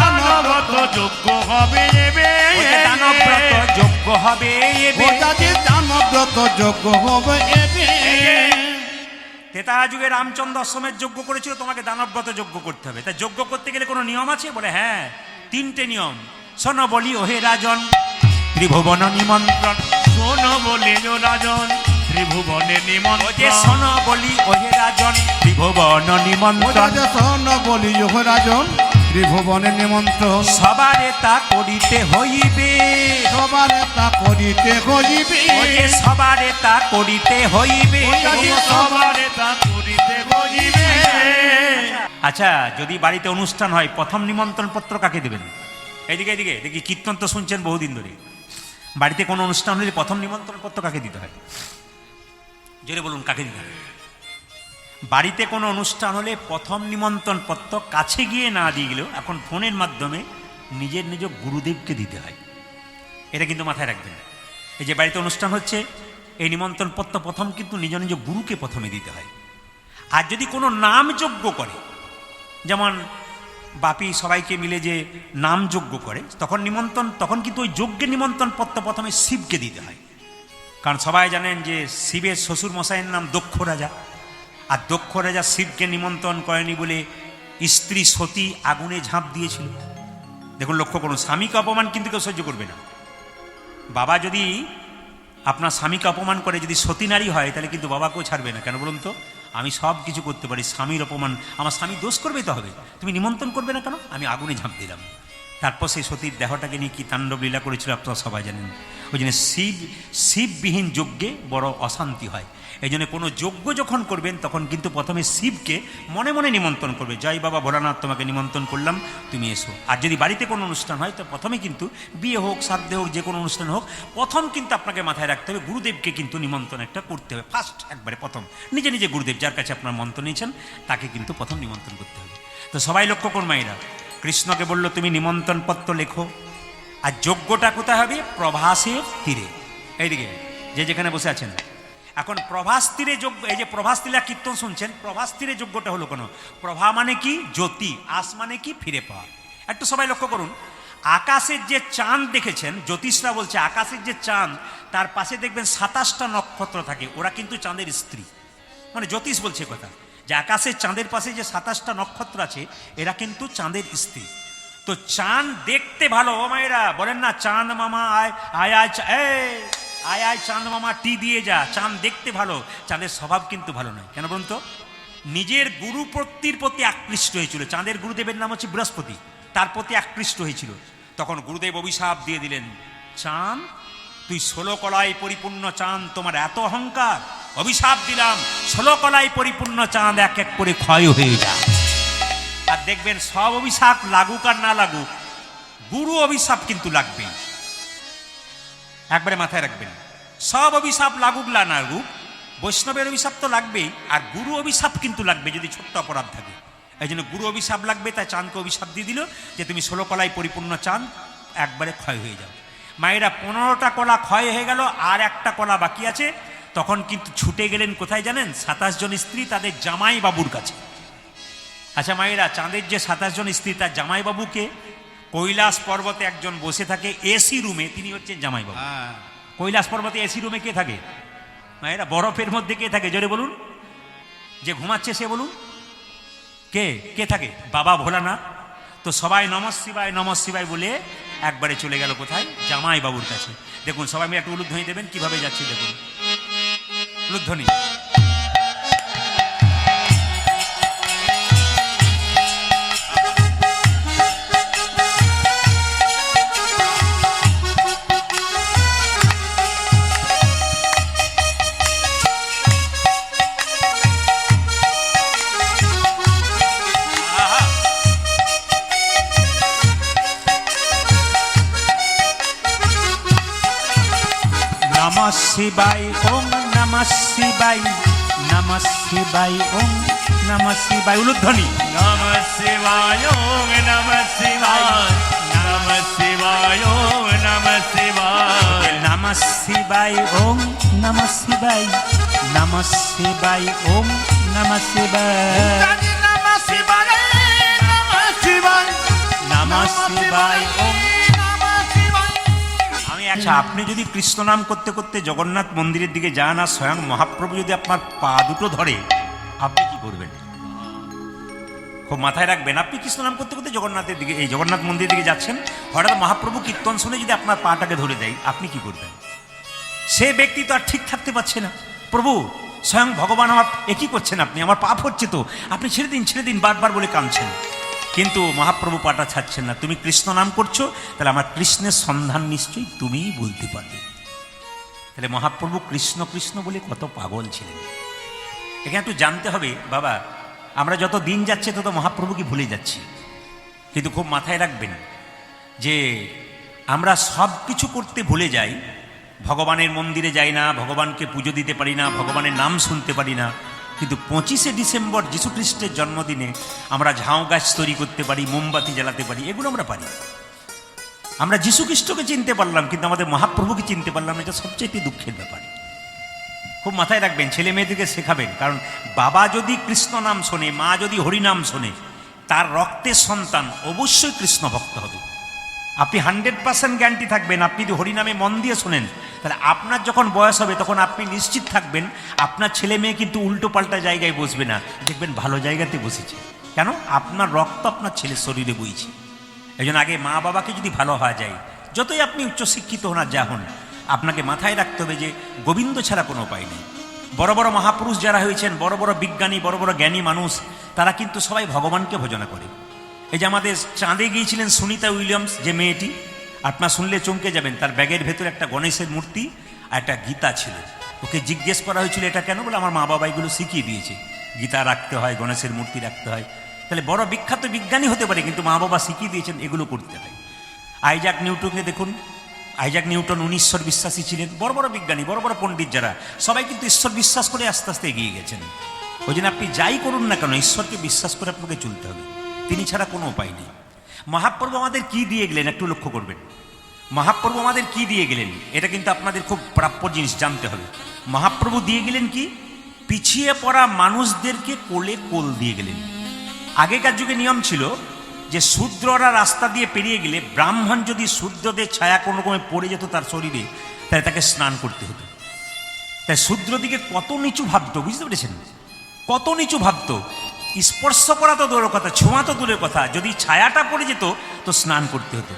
দানব্রত যজ্ঞ হবে এবে, দানব্রত যজ্ঞ হবে এবে, দানব্রত যজ্ঞ হবে এবে। ত্রেতা যুগে রামচন্দ্র অশ্বমেধ যজ্ঞ করেছিল, তোমাকে দানবব্রত যজ্ঞ করতে হবে। তা যজ্ঞ করতে গেলে কোনো নিয়ম আছে? বলে হ্যাঁ, 3টে নিয়ম। শোনো বলি ওহে রাজন, ত্রিভুবন নিমন্ত্রণ। শোনো বলি ও রাজন, ত্রিভুবনে ও যে নিমন্ত্রণ। শোনো বলি ওহে রাজন, ত্রিভুবন ও নিমন্ত্রণ। রাজা শোন বলি ওহে রাজন, ত্রিভুবনে নিমন্ত্রণ। সবারে তা করিতে হইবে, সবারে তা করিতে হইবে। ও যে সবারে তা করিতে হইবে। সবারে তা করিতে বলিবে। আচ্ছা, যদি বাড়িতে অনুষ্ঠান হয় প্রথম নিমন্ত্রণ পত্র কাকে দেবেন? এইদিকে এদিকে দেখি, কীর্তন তো শুনছেন বহুদিন ধরে। বাড়িতে কোনো অনুষ্ঠান হলে প্রথম নিমন্ত্রণ পত্র কাকে দিতে হয়? জোরে বলুন, কাকে দিতে হয়? বাড়িতে কোনো অনুষ্ঠান হলে প্রথম নিমন্ত্রণ পত্র কাছে গিয়ে না দিয়ে গেলেও এখন ফোনের মাধ্যমে নিজের নিজ গুরুদেবকে দিতে হয়। এটা কিন্তু মাথায় রাখবেন। এই যে বাড়িতে অনুষ্ঠান হচ্ছে, এই নিমন্ত্রণ পত্র প্রথম কিন্তু নিজ নিজ গুরুকে প্রথমে দিতে হয়। আর যদি কোনো নাম যজ্ঞ করে, যেমন বাপি সবাইকে মিলে যে নাম যজ্ঞ করে, তখন কিন্তু ওই যজ্ঞের নিমন্ত্রণ পত্র প্রথমে শিবকে দিতে হয়। কারণ সবাই জানেন যে শিবের শ্বশুর মশাইয়ের নাম দক্ষ রাজা, আর দক্ষ রাজা শিবকে নিমন্ত্রণ করেনি বলে স্ত্রী সতী আগুনে ঝাঁপ দিয়েছিল। দেখুন, লক্ষ্য করুন, স্বামীকে অপমান কিন্তু কেউ সহ্য করবে না। বাবা যদি আপনার স্বামীকে অপমান করে, যদি সতী নারী হয়, তাহলে কিন্তু বাবাকেও ছাড়বে না। কেন বলুন তো? আমি সব কিছু করতে পারি, স্বামীর অপমান, আমার স্বামী দোষ করবেই তো হবে, তুমি নিমন্ত্রণ করবে না কেন? আমি আগুনে ঝাঁপ দিলাম। তারপর সেই সতীর দেহটাকে নিয়ে কি তাণ্ডব লীলা করেছিল আপনারা সবাই জানেন। ওই জন্য শিববিহীন যজ্ঞে বড় অশান্তি হয়। এই জন্য কোনো যজ্ঞ যখন করবেন তখন কিন্তু প্রথমে শিবকে মনে মনে নিমন্ত্রণ করবে, জয় বাবা ভোলানাথ, তোমাকে নিমন্ত্রণ করলাম, তুমি এসো। আর যদি বাড়িতে কোনো অনুষ্ঠান হয় তো প্রথমে কিন্তু বিয়ে হোক, শ্রাদ্ধে হোক, যে কোনো অনুষ্ঠান হোক, প্রথম কিন্তু আপনাকে মাথায় রাখতে হবে গুরুদেবকে কিন্তু নিমন্ত্রণ একটা করতে হবে। ফার্স্ট একবারে প্রথম নিজে নিজে গুরুদেব যার কাছে আপনার মন্ত্র নিয়েছেন তাকে কিন্তু প্রথম নিমন্ত্রণ করতে হবে। তো সবাই লক্ষ্য করুন মায়েরা, কৃষ্ণকে বলল তুমি নিমন্ত্রণ পত্র লেখো। আর যজ্ঞটা কোথায় হবে? প্রভাসের তীরে। এইদিকে যে যেখানে বসে আছেন, এখন প্রভাস তীরে যজ্ঞ। এই যে প্রভাস তীরা কীর্তন শুনছেন, প্রভাস তীরে যজ্ঞটা হলো কেন? প্রভা মানে কি? জ্যোতি। আস মানে কি? ফিরে পাওয়া। একটু সবাই লক্ষ্য করুন, আকাশের যে চাঁদ দেখেছেন, জ্যোতিষরা বলছে আকাশের যে চাঁদ, তার পাশে দেখবেন 27টা নক্ষত্র থাকে, ওরা কিন্তু চাঁদের স্ত্রী। মানে জ্যোতিষ বলছে কথা, যে আকাশের চাঁদের পাশে যে 27টা নক্ষত্র আছে, এরা কিন্তু চাঁদের স্ত্রী। তো চাঁদ দেখতে ভালো, ও মায়েরা বলেন না, চাঁদ মামা আয় আয় আয়, আয় আয় চাঁদ মামা টি দিয়ে যা। চাঁদ দেখতে ভালো, চাঁদের স্বভাব কিন্তু ভালো নয়। কেন বলুন তো? নিজের গুরুপ্রতির প্রতি আকৃষ্ট হয়েছিল। চাঁদের গুরুদেবের নাম হচ্ছে বৃহস্পতি, তার প্রতি আকৃষ্ট হয়েছিল। তখন গুরুদেব অভিশাপ দিয়ে দিলেন, চাঁদ তুই 16 কলায় পরিপূর্ণ চাঁদ, তোমার এত অহংকার, অভিশাপ দিলাম 16 কলায় পরিপূর্ণ চাঁদ এক এক করে ক্ষয় হয়ে যায়। আর দেখবেন সব অভিশাপ লাগুক আর না লাগুক, গুরু অভিশাপ কিন্তু লাগবেই। একবারে মাথায় রাখবেন, সব অভিশাপ লাগুক না লাগুক, বৈষ্ণবের অভিশাপ তো লাগবেই, আর গুরু অভিশাপ কিন্তু লাগবে যদি ছোট্ট অপরাধ থাকে। এই জন্য গুরু অভিশাপ লাগবে, তাই চাঁদকে অভিশাপ দিয়ে দিল যে তুমি 16 কলায় পরিপূর্ণ চাঁদ, একবারে ক্ষয় হয়ে যাও। মায়েরা 15টা কলা ক্ষয় হয়ে গেল, আর একটা কলা বাকি আছে। তখন কিন্তু ছুটে গেলেন কোথায় জানেন? 27 জন স্ত্রী তাদের জামাই বাবুর কাছে। আচ্ছা মায়েরা, চাঁদের যে 27 জন স্ত্রী, তার জামাইবাবুকে কৈলাস পর্বতে একজন বসে থাকে এসি রুমে, তিনি হচ্ছেন জামাইবাবু। কৈলাস পর্বতে এসি রুমে কে থাকে মায়েরা? বরফের মধ্যে কে থাকে? জোরে বলুন, যে ঘুমাচ্ছে সে বলুন, কে কে থাকে? বাবা ভোলানাথ। তো সবাই নমঃ শিবায় নমঃ শিবায় বলে একবারে চলে গেল কোথায়? জামাইবাবুর কাছে। দেখুন সবাই মিলে একটু উলুধ্বনি দেবেন, কিভাবে যাচ্ছে দেখুন, উলুধ্বনি। নমঃ শিবায় ওম নমঃ শিবায়, নমঃ শিবায় ওম নমঃ শিবায়, উলুধ্বনি। নমঃ শিবায় ওম নমঃ শিবায়, নমঃ শিবায় ওম নমঃ শিবায়, নমঃ শিবায় ওম নমঃ শিবায়, নমঃ শিবায় ওম নমঃ শিবায়, নমঃ শিবায় নমঃ শিবায়, নমঃ শিবায় ওম। নমঃ শিবায়। আচ্ছা, আপনি যদি কৃষ্ণ নাম করতে করতে জগন্নাথ মন্দিরের দিকে যান, আর স্বয়ং মহাপ্রভু যদি আপনার পা দুটো ধরে, আপনি কি করবেন? খুব মাথায় রাখবেন, আপনি কৃষ্ণ নাম করতে করতে জগন্নাথের দিকে, এই জগন্নাথ মন্দিরের দিকে যাচ্ছেন, হঠাৎ মহাপ্রভু কীর্তন শুনে যদি আপনার পাটাকে ধরে দেয়, আপনি কি করবেন? সে ব্যক্তি তো আর ঠিক থাকতে পারছে না, প্রভু স্বয়ং ভগবান আমার একই করছেন, আপনি আমার পাপ হচ্ছে তো, আপনি ছেড়ে দিন বারবার বলে কাঁদছেন। কিন্তু মহাপ্রভু পাটা ছাড়ছেন না, তুমি কৃষ্ণ নাম করছো, তাহলে আমার কৃষ্ণের সন্ধান নিশ্চয়ই তুমিই বলতে পারবে। তাহলে মহাপ্রভু কৃষ্ণ কৃষ্ণ বলে কত পাগল ছিলেন। এখানে একটু জানতে হবে বাবা, আমরা যত দিন যাচ্ছে তত মহাপ্রভুকে ভুলে যাচ্ছি। কিন্তু খুব মাথায় রাখবেন যে আমরা সব কিছু করতে ভুলে যাই, ভগবানের মন্দিরে যাই না, ভগবানকে পুজো দিতে পারি না, ভগবানের নাম শুনতে পারি না। কিন্তু 25শে ডিসেম্বর যীশুখ্রিস্টের জন্মদিনে আমরা ঝাউ গাছ তৈরি করতে পারি, মোমবাতি জ্বালাতে পারি, এগুলো আমরা পারি। আমরা যীশুখ্রিস্টকে চিনতে পারলাম কিন্তু আমাদের মহাপ্রভুকে চিনতে পারলাম না, এটা সবচেয়ে দুঃখের ব্যাপার। খুব মাথায় রাখবেন, ছেলে মেয়েদেরকে শেখাবেন, কারণ বাবা যদি কৃষ্ণ নাম শোনে, মা যদি হরিনাম শোনে, তার রক্তের সন্তান অবশ্যই কৃষ্ণ ভক্ত হবে। আপনি 100% গ্যারান্টি থাকবেন, আপনি যদি হরিনামে মন দিয়ে শোনেন, তাহলে আপনার যখন বয়স হবে তখন আপনি নিশ্চিত থাকবেন আপনার ছেলে মেয়ে কিন্তু উল্টো পাল্টা জায়গায় বসবে না, দেখবেন ভালো জায়গাতে বসেছে। কেন? আপনার রক্ত আপনার ছেলের শরীরে বইছে। এই জন্য আগে মা বাবাকে যদি ভালো হওয়া যায়, যতই আপনি উচ্চশিক্ষিত হন আর যা হন, আপনাকে মাথায় রাখতে হবে যে গোবিন্দ ছাড়া কোনো উপায় নেই। বড় বড় মহাপুরুষ যারা হয়েছেন, বড় বড় বিজ্ঞানী, বড় বড় জ্ঞানী মানুষ, তারা কিন্তু সবাই ভগবানকে ভজনা করে। এই যে আমাদের চাঁদে গিয়েছিলেন সুনিতা উইলিয়ামস, যে মেয়েটি, আপনার শুনলে চমকে যাবেন, তার ব্যাগের ভেতরে একটা গণেশের মূর্তি আর একটা গীতা ছিল। ওকে জিজ্ঞেস করা হয়েছিল এটা কেন, বলে আমার মা বাবা এগুলো শিখিয়ে দিয়েছে, গীতা রাখতে হয়, গণেশের মূর্তি রাখতে হয়। তাহলে বড় বিখ্যাত বিজ্ঞানী হতে পারে, কিন্তু মা বাবা শিখিয়ে দিয়েছেন এগুলো করতে হয়। আইজাক নিউটনকে দেখুন, আইজাক নিউটন উনি ঈশ্বর বিশ্বাসী ছিলেন। বড় বড় বিজ্ঞানী, বড় বড় পণ্ডিত যারা, সবাই কিন্তু ঈশ্বর বিশ্বাস করে আস্তে আস্তে এগিয়ে গেছেন। ওই জন্য আপনি যাই করুন না কেন, ঈশ্বরকে বিশ্বাস করে আপনাকে চলতে হবে, তিনি ছাড়া কোনো উপায় নেই। মহাপ্রভু আমাদের কি দিয়ে গেলেন একটু লক্ষ্য করবেন। মহাপ্রভু আমাদের কি দিয়ে গেলেন, এটা কিন্তু আপনাদের খুব প্রাপ্য জিনিস জানতে হবে। মহাপ্রভু দিয়ে গেলেন কি? পিছিয়ে পড়া মানুষদেরকে কোলে কোল দিয়ে গেলেন। আগেকার যুগে নিয়ম ছিল যে শূদ্ররা রাস্তা দিয়ে পেরিয়ে গেলে, ব্রাহ্মণ যদি শূদ্রদের ছায়া কোনো রকমে পড়ে যেত তার শরীরে, তাহলে তাকে স্নান করতে হতো। তাই শূদ্রদিকে কত নিচু ভাবতো, বুঝতে পেরেছেন? কত নিচু ভাবতো। স্পর্শ করা তো দূরের কথা, ছোঁয়া তো দূরের কথা, যদি ছায়াটা পড়ে যেত তো স্নান করতে হতো।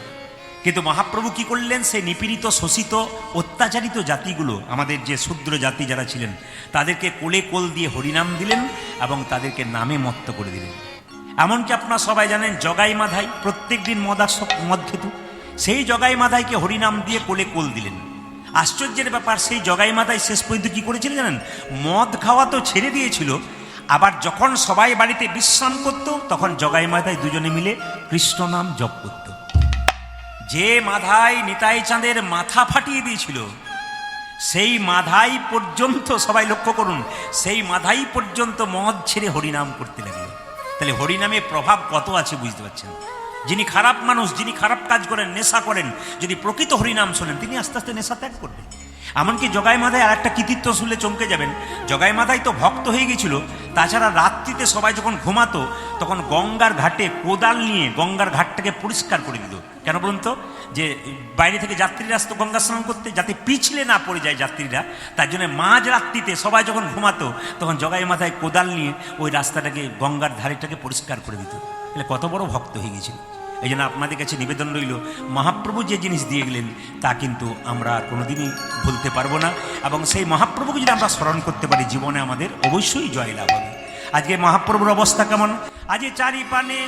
কিন্তু মহাপ্রভু কি করলেন? সেই নিপীড়িত, শোষিত, অত্যাচারিত জাতিগুলো, আমাদের যে শূদ্র জাতি যারা ছিলেন, তাদেরকে কোলে কোল দিয়ে হরিনাম দিলেন এবং তাদেরকে নামে মত্ত করে দিলেন। এমনকি আপনারা সবাই জানেন জগাই মাধাই প্রত্যেক দিন মদ খেত, সেই জগাই মাধাইকে হরিনাম দিয়ে কোলে কোল দিলেন। আশ্চর্যের ব্যাপার, সেই জগাই মাধাই শেষ পর্যন্ত কি করেছিলেন জানেন? মদ খাওয়া তো ছেড়ে দিয়েছিল, আবার যখন সবাই বাড়িতে বিশ্রাম করত তখন জগাই মাধাই দুজনে মিলে কৃষ্ণ নাম জপ করত। যে মাধাই নিতাই চাঁদের মাথা ফাটিয়ে দিয়েছিল, সেই মাধাই পর্যন্ত, সবাই লক্ষ্য করুন, সেই মাধাই পর্যন্ত মদ ছেড়ে হরিনাম করতে লাগলো। তাহলে হরিনামে প্রভাব কত আছে বুঝতে পারছেন। যিনি খারাপ মানুষ, যিনি খারাপ কাজ করেন, নেশা করেন, যদি প্রকৃত হরিনাম শোনেন, তিনি আস্তে আস্তে নেশা ত্যাগ করবেন। এমনকি জগাই মাধাই আর একটা কৃতিত্ব শুনলে চমকে যাবেন। জগাই মাধাই তো ভক্ত হয়ে গেছিল, তাছাড়া রাত্রিতে সবাই যখন ঘুমাতো তখন গঙ্গার ঘাটে কোদাল নিয়ে গঙ্গার ঘাটটাকে পরিষ্কার করে দিত। কেন বলুন তো? যে বাইরে থেকে যাত্রীরা আসতো গঙ্গা স্নান করতে, যাতে পিছলে না পড়ে যায় যাত্রীরা, তার জন্য মাঝ রাত্রিতে সবাই যখন ঘুমাতো তখন জগাই মাথায় কোদাল নিয়ে ওই রাস্তাটাকে, গঙ্গার ধারেটাকে পরিষ্কার করে দিত। তাহলে কত বড় ভক্ত হয়ে গেছিল। এই জন্য আপনাদের কাছে নিবেদন রইল, মহাপ্রভু যে জিনিস দিয়ে গেলেন তা কিন্তু আমরা কোনোদিনই ভুলতে পারবো না, এবং সেই মহাপ্রভুকে যদি আমরা স্মরণ করতে পারি, জীবনে আমাদের অবশ্যই জয় লাভ হবে। আজকে মহাপ্রভুর অবস্থা কেমন? আজ চারি পানে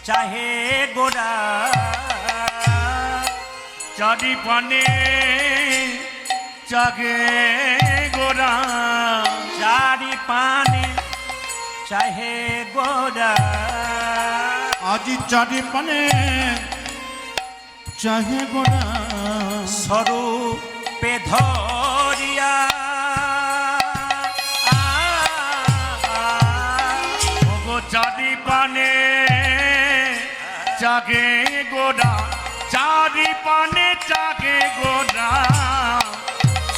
চাহে গোড়া, চারি পানে চাগে গোরা, চারি পানে চাহে গোড়া, আজি চারি পানে চাহে গোড়া, স্বরূপে ধরিয়া ওগো চারি পানে চাগে গোরা, চারি পানে চাগে গোরা,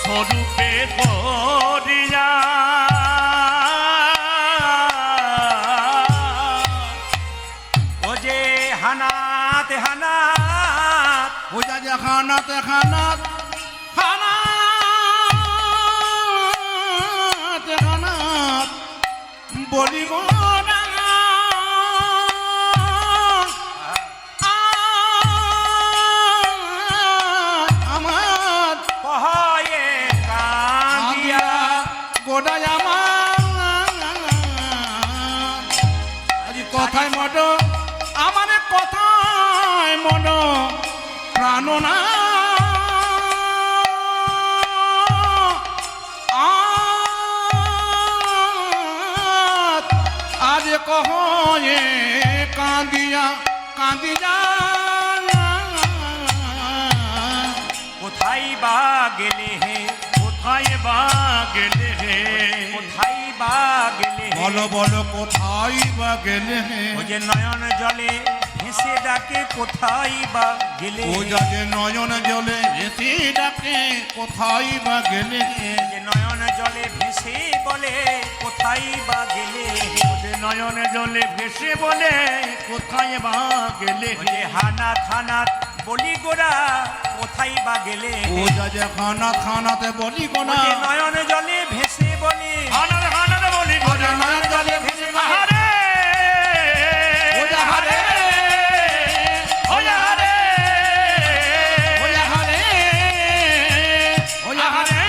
স্বরূপে ধরিয়া ও যে হানাতে হানাত, ও যা যে খানাতে খানাত, খানাতে খানাত, বলি গো না আমার কহয়ে কাঁদিয়া গোড়ায় আমার আজ কথায় মন আমার কথায় মন প্রাণ না আজ কহয়ে কাঁদিয়া কাঁদিয়া কোথায় বা গেলে হে, কোথায় বা গেলে হে কোথায় বা গেলে হে? বলো বলো কোথায় বা গেলে ও যে নয়ন জলে ভেসে ডাকে কোথায় বা গেলে ও যাকে নয়ন জলে ভেসে ডাকে কোথায় বা গেলে যে নয়ন জলে ভেসে বলে কোথায় বা গেলে ওদের নয়নে জলে ভেসে বলে কোথায় বা গেলে ও যে হানা থানা বলি গোরা কোথায় বা গেলে ও যাকে খানা খানাতে বলি ও কোনা যে নয়ন জলে ভেসে বলে হানার হানার বলি ও যে নয়ন জলে ভেসে বলে আহারে ও যে হারে ও আহারে ও যে হারে ও যে হারে আহারে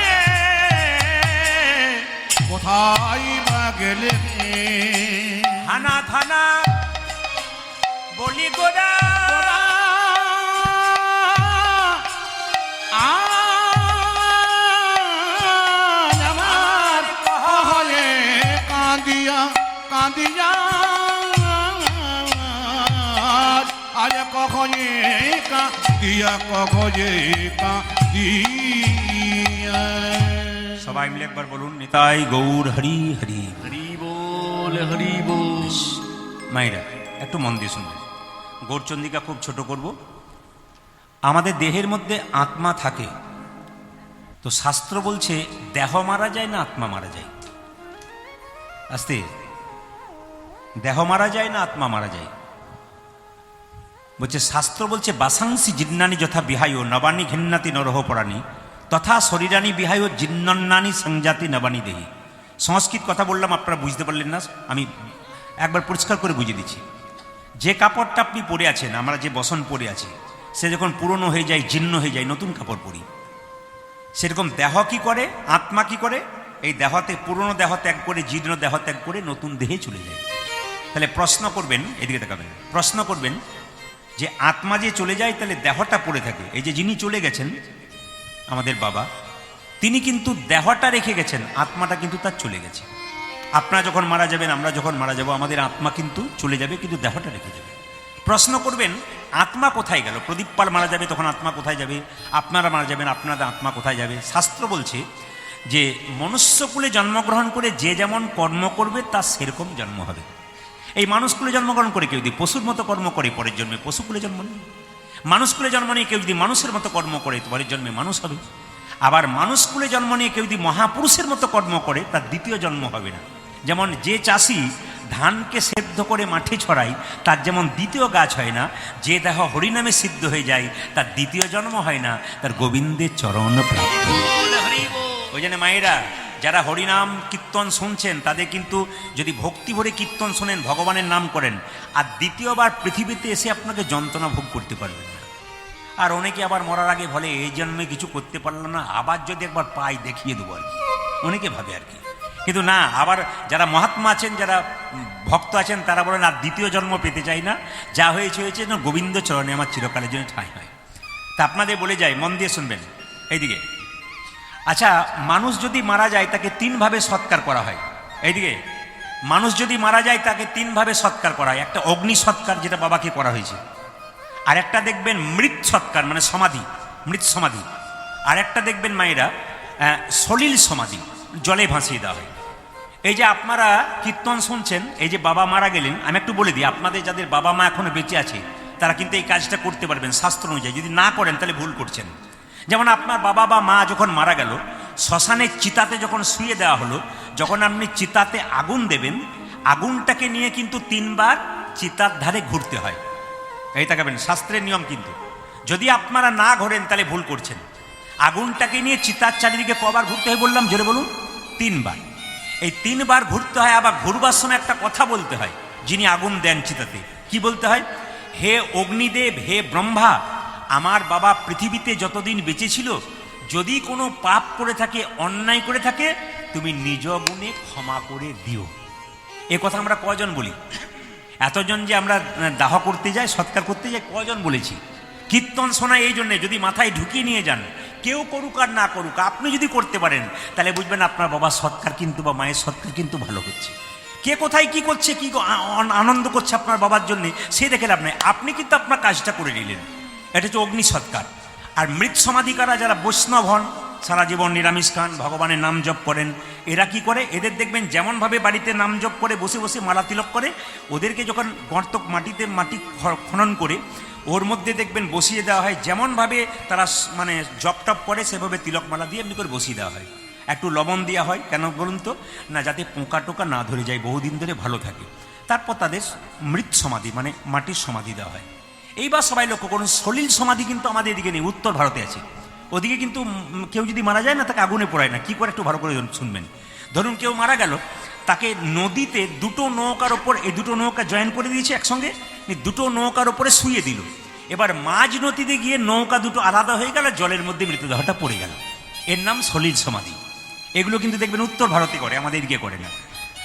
কোথায় বা গেলে হানা থানা বলি গোরা আজ আমার কহয়ে কাঁদিয়া কাঁদিয়া আজ কখনে কাঁদিয়া কখনে কাঁদিয়া সবাই মিলে একবার বলুন নিতাই গৌর হরি হরি হরি বল হরি বল মায়েরা একটু মন দিয়ে শুনবেন গৌরচন্দিকা খুব ছোট করব আমাদের দেহের মধ্যে আত্মা থাকে তো শাস্ত্র বলছে দেহ মারা যায় না আত্মা মারা যায় আস্তে দেহ মারা যায় না আত্মা মারা যায় বলছে শাস্ত্র বলছে বাসাংসি জিন্নানি যথা বিহায় নবানি ঘিন্নাতি নরহ পরাণী তথা শরীরানি বিহায় জিন্নন্নানি সংজাতি নবানি দেহি সংস্কৃত কথা বললাম আপনারা বুঝতে পারলেন না আমি একবার পরিষ্কার করে বুঝিয়ে দিচ্ছি যে কাপড়টা আপনি পরে আছেন আমরা যে বসন পরে আছি সে যখন পুরনো হয়ে যায় জীর্ণ হয়ে যায় নতুন কাপড় পরি সেরকম দেহ কি করে আত্মা কি করে এই দেহতে পুরনো দেহ ত্যাগ করে জীর্ণ দেহ ত্যাগ করে নতুন দেহে চলে যায় তাহলে প্রশ্ন করবেন এদিকে তাকাবেন প্রশ্ন করবেন যে আত্মা যে চলে যায় তাহলে দেহটা পড়ে থাকে এই যে যিনি চলে গেছেন আমাদের বাবা তিনি কিন্তু দেহটা রেখে গেছেন আত্মাটা কিন্তু তার চলে গেছে আপনারা যখন মারা যাবেন আমরা যখন মারা যাব আমাদের আত্মা কিন্তু চলে যাবে কিন্তু দেহটা রেখে যাবে প্রশ্ন করবেন আত্মা কোথায় গেল প্রদীপ পাল মারা যাবে তখন আত্মা কোথায় যাবে আপনারা মারা যাবেন আপনাদের আত্মা কোথায় যাবে শাস্ত্র বলছে যে মনুষ্যকুলে জন্মগ্রহণ করে যে যেমন কর্ম করবে তার সেরকম জন্ম হবে এই মানুষকুলে জন্মগ্রহণ করে কেউ যদি পশুর মতো কর্ম করে পরের জন্মে পশুকুলে জন্ম নেই মানুষকুলে জন্ম নিয়ে কেউ যদি মানুষের মতো কর্ম করে পরের জন্মে মানুষ হবে আবার মানুষকুলে জন্ম নিয়ে কেউ যদি মহাপুরুষের মতো কর্ম করে তার দ্বিতীয় জন্ম হবে না যেমন যে চাষি ধানকে সেদ্ধ করে মাঠে ছড়ায় তার যেমন দ্বিতীয় গাছ হয় না যে দেহ হরিনামে সিদ্ধ হয়ে যায় তার দ্বিতীয় জন্ম হয় না তার গোবিন্দের চরণ প্রাপ্ত ওই জন্য মায়েরা যারা হরিনাম কীর্তন শুনছেন তাদের কিন্তু যদি ভক্তি ভরে কীর্তন শোনেন ভগবানের নাম করেন আর দ্বিতীয়বার পৃথিবীতে এসে আপনাকে যন্ত্রণা ভোগ করতে পারবেন না আর অনেকে আবার মরার আগে বলে এই জন্মে কিছু করতে পারলাম না আবার যদি একবার পাই দেখিয়ে দেবো আর কি অনেকে ভাবে আর কি কিন্তু না আবার যারা মহাত্মা আছেন যারা ভক্ত আছেন তারা বলেন আর দ্বিতীয় জন্ম পেতে চাই না যা হয়েছে হয়েছে না গোবিন্দ চরণে আমার চিরকালের জন্য ঠাঁই হয় তা আপনাদের বলে যাই মন দিয়ে শুনবেন এইদিকে আচ্ছা মানুষ যদি মারা যায় তাকে তিনভাবে সৎকার করা হয় এইদিকে মানুষ যদি মারা যায় তাকে তিনভাবে সৎকার করা হয় একটা অগ্নি সৎকার যেটা বাবাকে করা হয়েছে আর একটা দেখবেন মৃত সৎকার মানে সমাধি মৃত সমাধি আর একটা দেখবেন মায়েরা সলিল সমাধি জলে ভাসিয়ে দেওয়া হয় এই যে আপনারা কীর্তন শুনছেন এই যে বাবা মারা গেলেন আমি একটু বলে দিই আপনাদের যাদের বাবা মা এখনো বেঁচে আছে তারা কিন্তু এই কাজটা করতে পারবেন শাস্ত্র অনুযায়ী যদি না করেন তাহলে ভুল করছেন যেমন আপনার বাবা বা মা যখন মারা গেল শ্মশানের চিতাতে যখন শুয়ে দেওয়া হলো যখন আপনি চিতাতে আগুন দেবেন আগুনটাকে নিয়ে কিন্তু তিনবার চিতার ধারে ঘুরতে হয় এই তাকাবেন শাস্ত্রের নিয়ম কিন্তু যদি আপনারা না ঘোরেন তাহলে ভুল করছেন আগুনটাকে নিয়ে চিতার চারিদিকে কবার ঘুরতে হয় বললাম জোরে বলুন তিনবার এই 3 বার ঘুরতে হয়, আবার ঘুরবার সময় একটা কথা বলতে হয় যিনি আগুন দেন চিতাতে। কি বলতে হয়? হে অগ্নিদেব, হে ব্রহ্মা, আমার বাবা পৃথিবীতে যতদিন বেঁচে ছিল যদি কোনো পাপ করে থাকে, অন্যায় করে থাকে, তুমি নিজ গুণে ক্ষমা করে দিও। এ কথা আমরা কজন বলি? এতজন যে আমরা দাহ করতে যাই, সৎকার করতে যাই, কজন বলেছি? কীর্তন শোনা এই জন্যে, যদি মাথায় ঢুকিয়ে নিয়ে যান, কেউ করুক আর না করুক, আপনি যদি করতে পারেন তাহলে বুঝবেন আপনার বাবার সৎকার কিন্তু বা মায়ের সৎকার কিন্তু ভালো হচ্ছে। কে কোথায় কি করছে, কি আনন্দ করছে আপনার বাবার জন্যে, সে দেখে লাভ নাই, আপনি কিন্তু আপনার কাজটা করে নিলেন। এটা হচ্ছে অগ্নি সৎকার। আর মৃত সমাধিকারা যারা বৈষ্ণব হন, সারা জীবন নিরামিষ খান, ভগবানের নাম জপ করেন, এরা কি করে? এদের দেখবেন যেমনভাবে বাড়িতে নাম জপ করে বসে বসে মালা তিলক করে, ওদেরকে যখন গর্ত মাটি খনন করে ওর মধ্যে দেখবেন বসিয়ে দেওয়া হয়, যেমনভাবে তারা মানে জপ টপ করে সেভাবে তিলক মালা দিয়ে এমনি করে বসিয়ে দেওয়া হয়। একটু লবণ দেওয়া হয়, কেন বলুন তো? না, যাতে পোকা টোকা না ধরে যায়, বহুদিন ধরে ভালো থাকে। তারপর তাদের মৃত সমাধি মানে মাটির সমাধি দেওয়া হয়। এইবার সবাই লক্ষ্য করুন, সলিল সমাধি কিন্তু আমাদের এদিকে নেই, উত্তর ভারতে আছে। ওদিকে কিন্তু কেউ যদি মারা যায় না, তাকে আগুনে পোড়ায় না। কি করে? একটু ভালো করে শুনবেন। ধরুন কেউ মারা গেল, তাকে নদীতে দুটো নৌকার ওপর, এই দুটো নৌকা জয়েন করে দিয়েছে একসঙ্গে, দুটো নৌকার ওপরে শুয়ে দিল। এবার মাঝ নদীতে গিয়ে নৌকা দুটো আলাদা হয়ে গেল, জলের মধ্যে মৃতদেহটা পড়ে গেল। এর নাম সলিল সমাধি। এগুলো কিন্তু দেখবেন উত্তর ভারতে করে, আমাদের এদিকে করে না।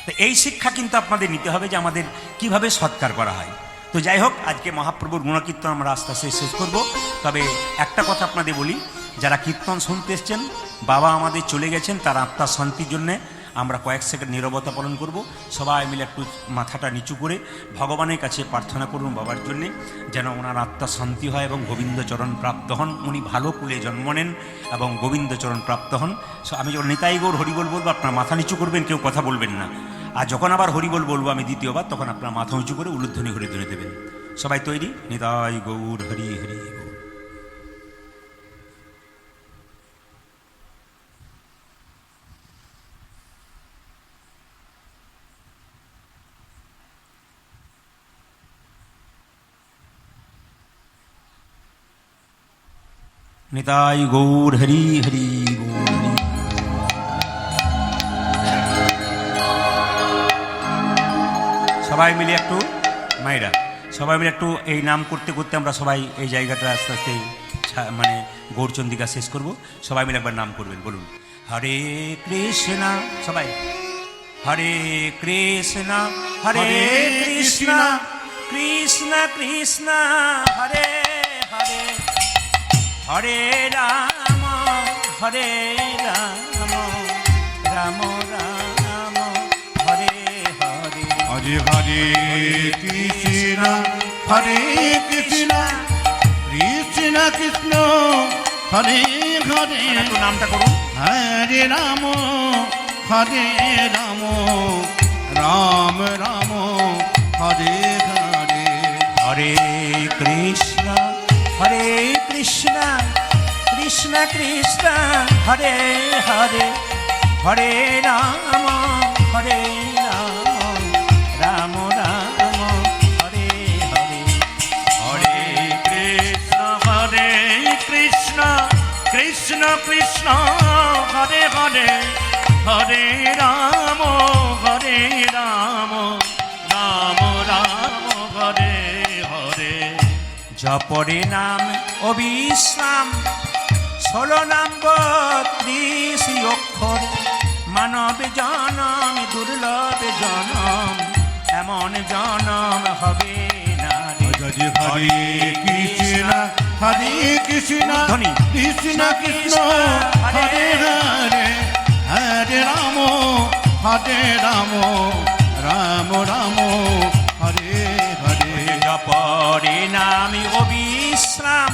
তো এই শিক্ষা কিন্তু আপনাদের নিতে হবে যে আমাদের কিভাবে সৎকার করা হয়। তো যাই হোক, আজকে মহাপ্রভুর গুণকীর্তন আমরা আস্তে আস্তে শেষ করব। তবে একটা কথা আপনাদের বলি, যারা কীর্তন শুনতে এসছেন, বাবা আমাদের চলে গেছেন, তার আত্মার শান্তির জন্যে আমরা কয়েক সেকেন্ড নীরবতা পালন করব। সবাই মিলে একটু মাথাটা নিচু করে ভগবানের কাছে প্রার্থনা করুন বাবার জন্যে, যেন ওনার আত্মা শান্তি হয় এবং গোবিন্দচরণ প্রাপ্ত হন। উনি ভালো কুলে জন্ম নেন এবং গোবিন্দচরণ প্রাপ্ত হন। আমি যখন নিতাই গৌর হরিবোল বলবো, আপনার মাথা নিচু করবেন, কেউ কথা বলবেন না। আর যখন আবার হরিবোল বলবো আমি দ্বিতীয়বার, তখন আপনার মাথা উঁচু করে উলুধ্বনি হরিধ্বনি দেবেন। সবাই তৈরি? নিতাই গৌর হরি হরি গৌর। নিতাই গৌর হরি হরি গৌর হরি। সবাই মিলে একটু, মায়েরা সবাই মিলে একটু এই নাম করতে করতে আমরা সবাই এই জায়গাটা আস্তে আস্তে মানে গৌরচন্দিকা শেষ করব। সবাই মিলে একবার নাম করবেন, বলুন হরে কৃষ্ণ। সবাই হরে কৃষ্ণ হরে কৃষ্ণ কৃষ্ণ কৃষ্ণ হরে হরে, হরে রাম হরে রাম রাম রাম হরে হরে। হরে হরে কৃষ্ণ হরে কৃষ্ণ কৃষ্ণ কৃষ্ণ হরে হরে। একটু নামটা করুন। হরে রাম রাম রাম হরে হরে। হরে কৃষ্ণ হরে কৃষ্ণ কৃষ্ণ কৃষ্ণ হরে হরে, হরে রাম হরে রাম রাম রাম হরে হরে। হরে কৃষ্ণ কৃষ্ণ কৃষ্ণ হরে হরে, হরে রাম রাম রাম হরে হরে। জপরে নাম অবিশ্রাম 16 নাম 32 অক্ষর, মানব জনম দুর্লভ জনম, এমন জনম হবে না রে। হরে কৃষ্ণ হরে কৃষ্ণ ধ্বনি। কৃষ্ণ কৃষ্ণ হরে হরে, হরে রাম রাম রাম হরে হরে। জপরে নাম অবিশ্রাম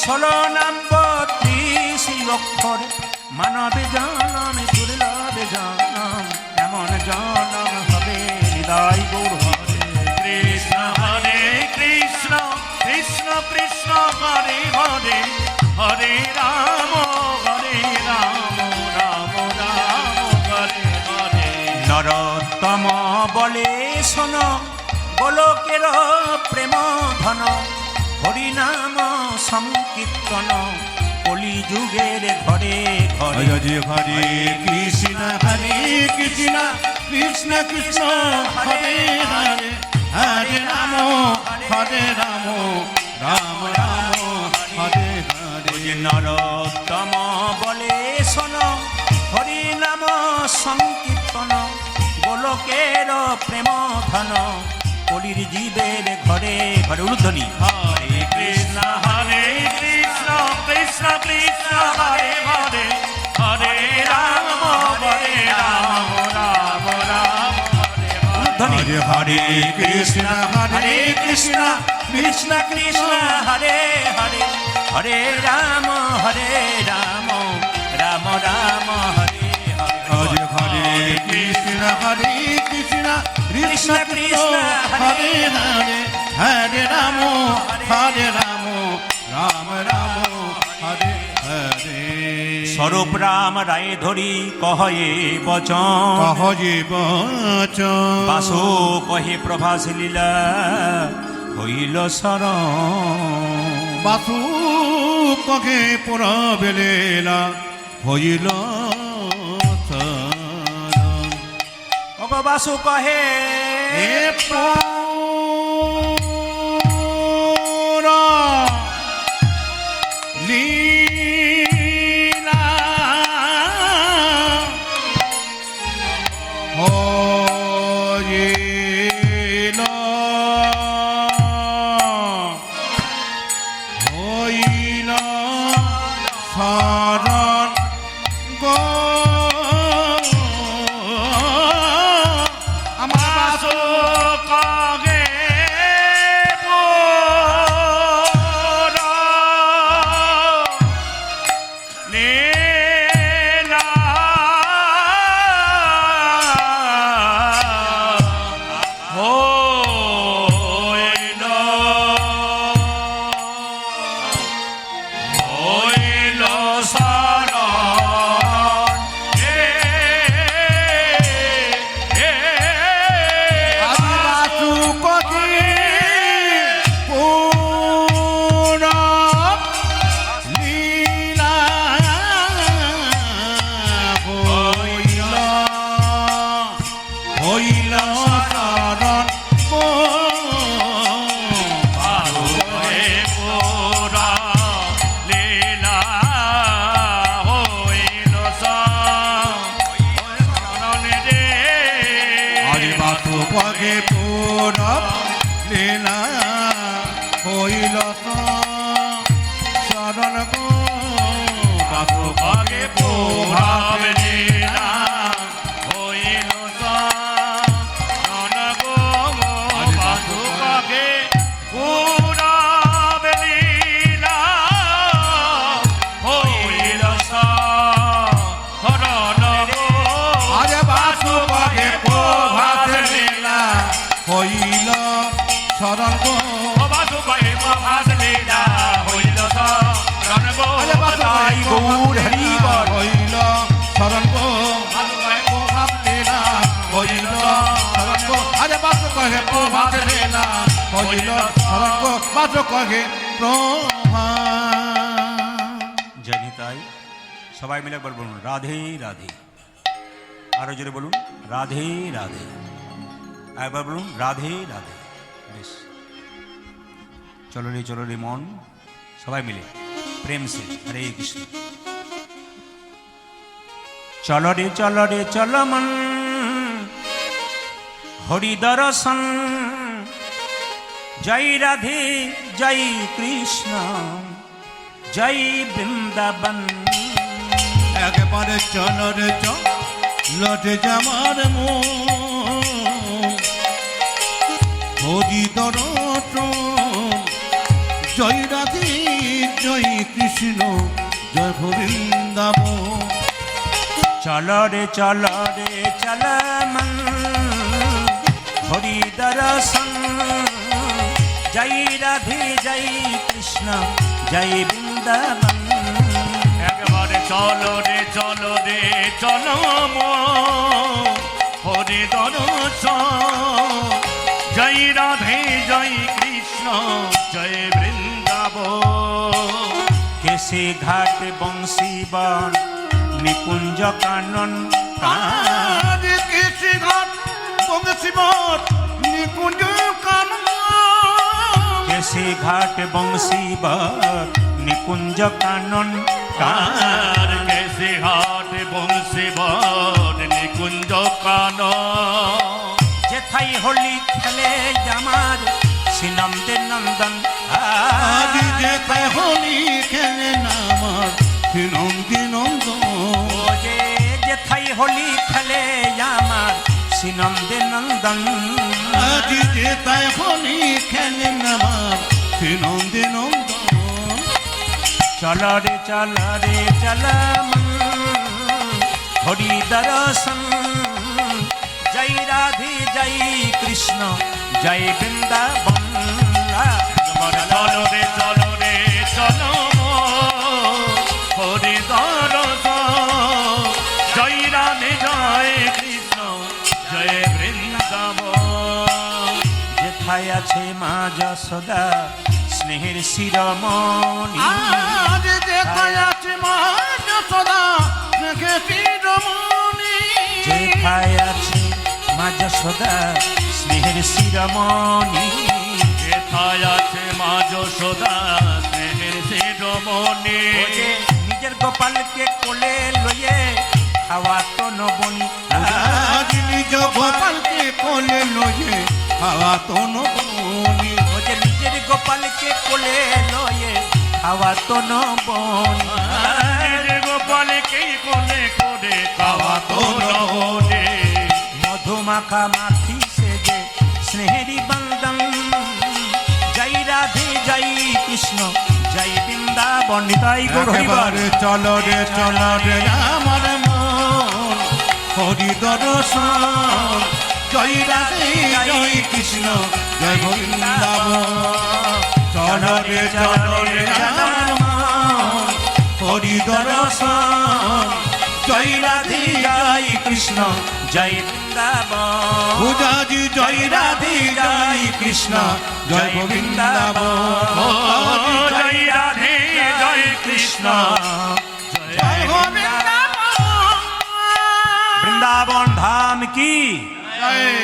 16 নাম 32 অক্ষর, মানব জনম দুর্লভ জনম, এমন জনম হবে হৃদয় গৌর হরে। কৃষ্ণ হরে কৃষ্ণ কৃষ্ণ কৃষ্ণ হরে হরে, হরে রাম রাম রাম হরে হরে। নরোত্তম বলে শোন, গোলকের প্রেম ধন, হরিনাম সংকীর্তন কলি যুগের ঘরে ঘরে হরে হরে কৃষ্ণ হরে কৃষ্ণ কৃষ্ণ কৃষ্ণ হরে হরে হরে রাম রাম রাম হরে হরে যে নরোত্তম বলে শোন হরি নাম সংকীর্তন গোলকের প্রেম ধন কলির জীবের ঘরে ঘরে উর্ধ্বনি হরে কৃষ্ণ কৃষ্ণ কৃষ্ণ হরে হরে হরে রাম রাম রাম উর্ধ্বনি হরে হরে কৃষ্ণ হরে কৃষ্ণ কৃষ্ণ কৃষ্ণ হরে হরে হরে রাম রাম রাম হরে হরে হরে কৃষ্ণ কৃষ্ণ কৃষ্ণ হরে হরে হরে রাম রাম রাম হরে হরে স্বরূপ রাম রায় ধরি কহে বচন কহে বচন বাসু কহে প্রভাস লীলা হইল শরণ বাসু কহে পুরবেলা হইল শরণ অগ বাসু কহে এ পুরা লীলা হইল হইল শরণ গো আমার বাসু কগে লীলা হইল হইল শরণ বাসু কহে পুরা লীলা হইল হইল শরণ গো হরে পুরা লীলা হইল শরণ রে আরে বাসু কহে পুরা লীলা হইল শরণ গো বাসু কহে পুরা লীলা হইল শরণ গো বাসুকে পুরা লীলা হইল শরণ গো আরে বাসু কহে প্রভাত লীলা হইল শরণ গো বাসুকে প্রভাত লীলা হইল শরণ গো আরে বাসু কহে গৌর হরি বল। হইল শরণ গো প্রভাত লীলা হইল শরণ গো আরে বাসু কহে প্রভাত লীলা হইল শরণ গো বাসু কহে প্রভাত জয় নিতাই সবাই মিলে একবার বলুন রাধে রাধে আরো জোরে বলুন রাধে রাধে একবার বলুন রাধে রাধে বেশ চলো রে মন সবাই মিলে প্রেম সে হরে কৃষ্ণ চলো রে চলো মন হরি দর্শন জয় রাধে জয় কৃষ্ণ জয় বৃন্দাবন একবারে চলো রে লটে যামার হরি দর্শন জয় রাধে জয় কৃষ্ণ জয় বৃন্দাবন চলো রে চল মন হরি দর্শন জয় রাধে জয় কৃষ্ণ জয় বৃন্দাবন একবারে চলো রে চলো হরি দর্শন জয় রাধে জয় কৃষ্ণ জয় বৃন্দাবন কেশে ঘাট বংশীবন নিকুঞ্জ কানন আজ কৃষি ঘাট বংশীবন নিকুঞ্জ কানন কেশে ঘাট বংশীবন নিকুঞ্জ কানন আর কেসে হাট বংশী বট নিকুঞ্জ কান যেথাই হোলি খেলে আমার শ্রীনন্দে নন্দন আজ যে তাই হোলি খেলে নামার নন্দী নন্দন ও যে যেথাই হোলি খেলে আমার শ্রীনন্দে নন্দন আজ যে তাই হোলি খেলে নামার নন্দী নন্দন চল রে চল হরি দর্শন জয় রাধে জয় কৃষ্ণ জয় বৃন্দাবন চলো রে চলো রে চলো হরি দরস জয় রাধে জয় কৃষ্ণ জয় বৃন্দাবন যেথায় আছে মা যশোদা স্নেহের শিরমণি আজ দেখায় আছে মা যশোদা দেখে শিরোমণি যেথায় আছে মা যশোদা স্নেহের শিরমণি যেথায় আছে মা যশোদা স্নেহের শিরোমণি ও যে নিজের গোপালকে কোলে লয়ে খাওয়া তো নবনী আজ নিজ গোপালকে কোলে লয়ে হাওয়া তো নবনী ও যে নিজের গোপালকে কোলে লয়ে খাওয়া তো নবনী গোপালকে কোলে করে খাওয়া তো নবনে মধুমাখা মাখি সেজে স্নেহেরি বন্দন জয় রাধে জয় কৃষ্ণ জয় বৃন্দাবন নিতাই গৌর হরিবল। একেবারে চলো রে আমার মন হরি দর্শন জয় রাধে জয় কৃষ্ণ জয় বৃন্দাবন চলো রে আমার মন হরি দর্শন জয় রাধে জয় কৃষ্ণ জয় বৃন্দাবন পূজাজি জয় রাধে জয় কৃষ্ণ জয় বৃন্দাবন জয় রাধে জয় কৃষ্ণ জয় বৃন্দাবন বৃন্দাবন ধাম কি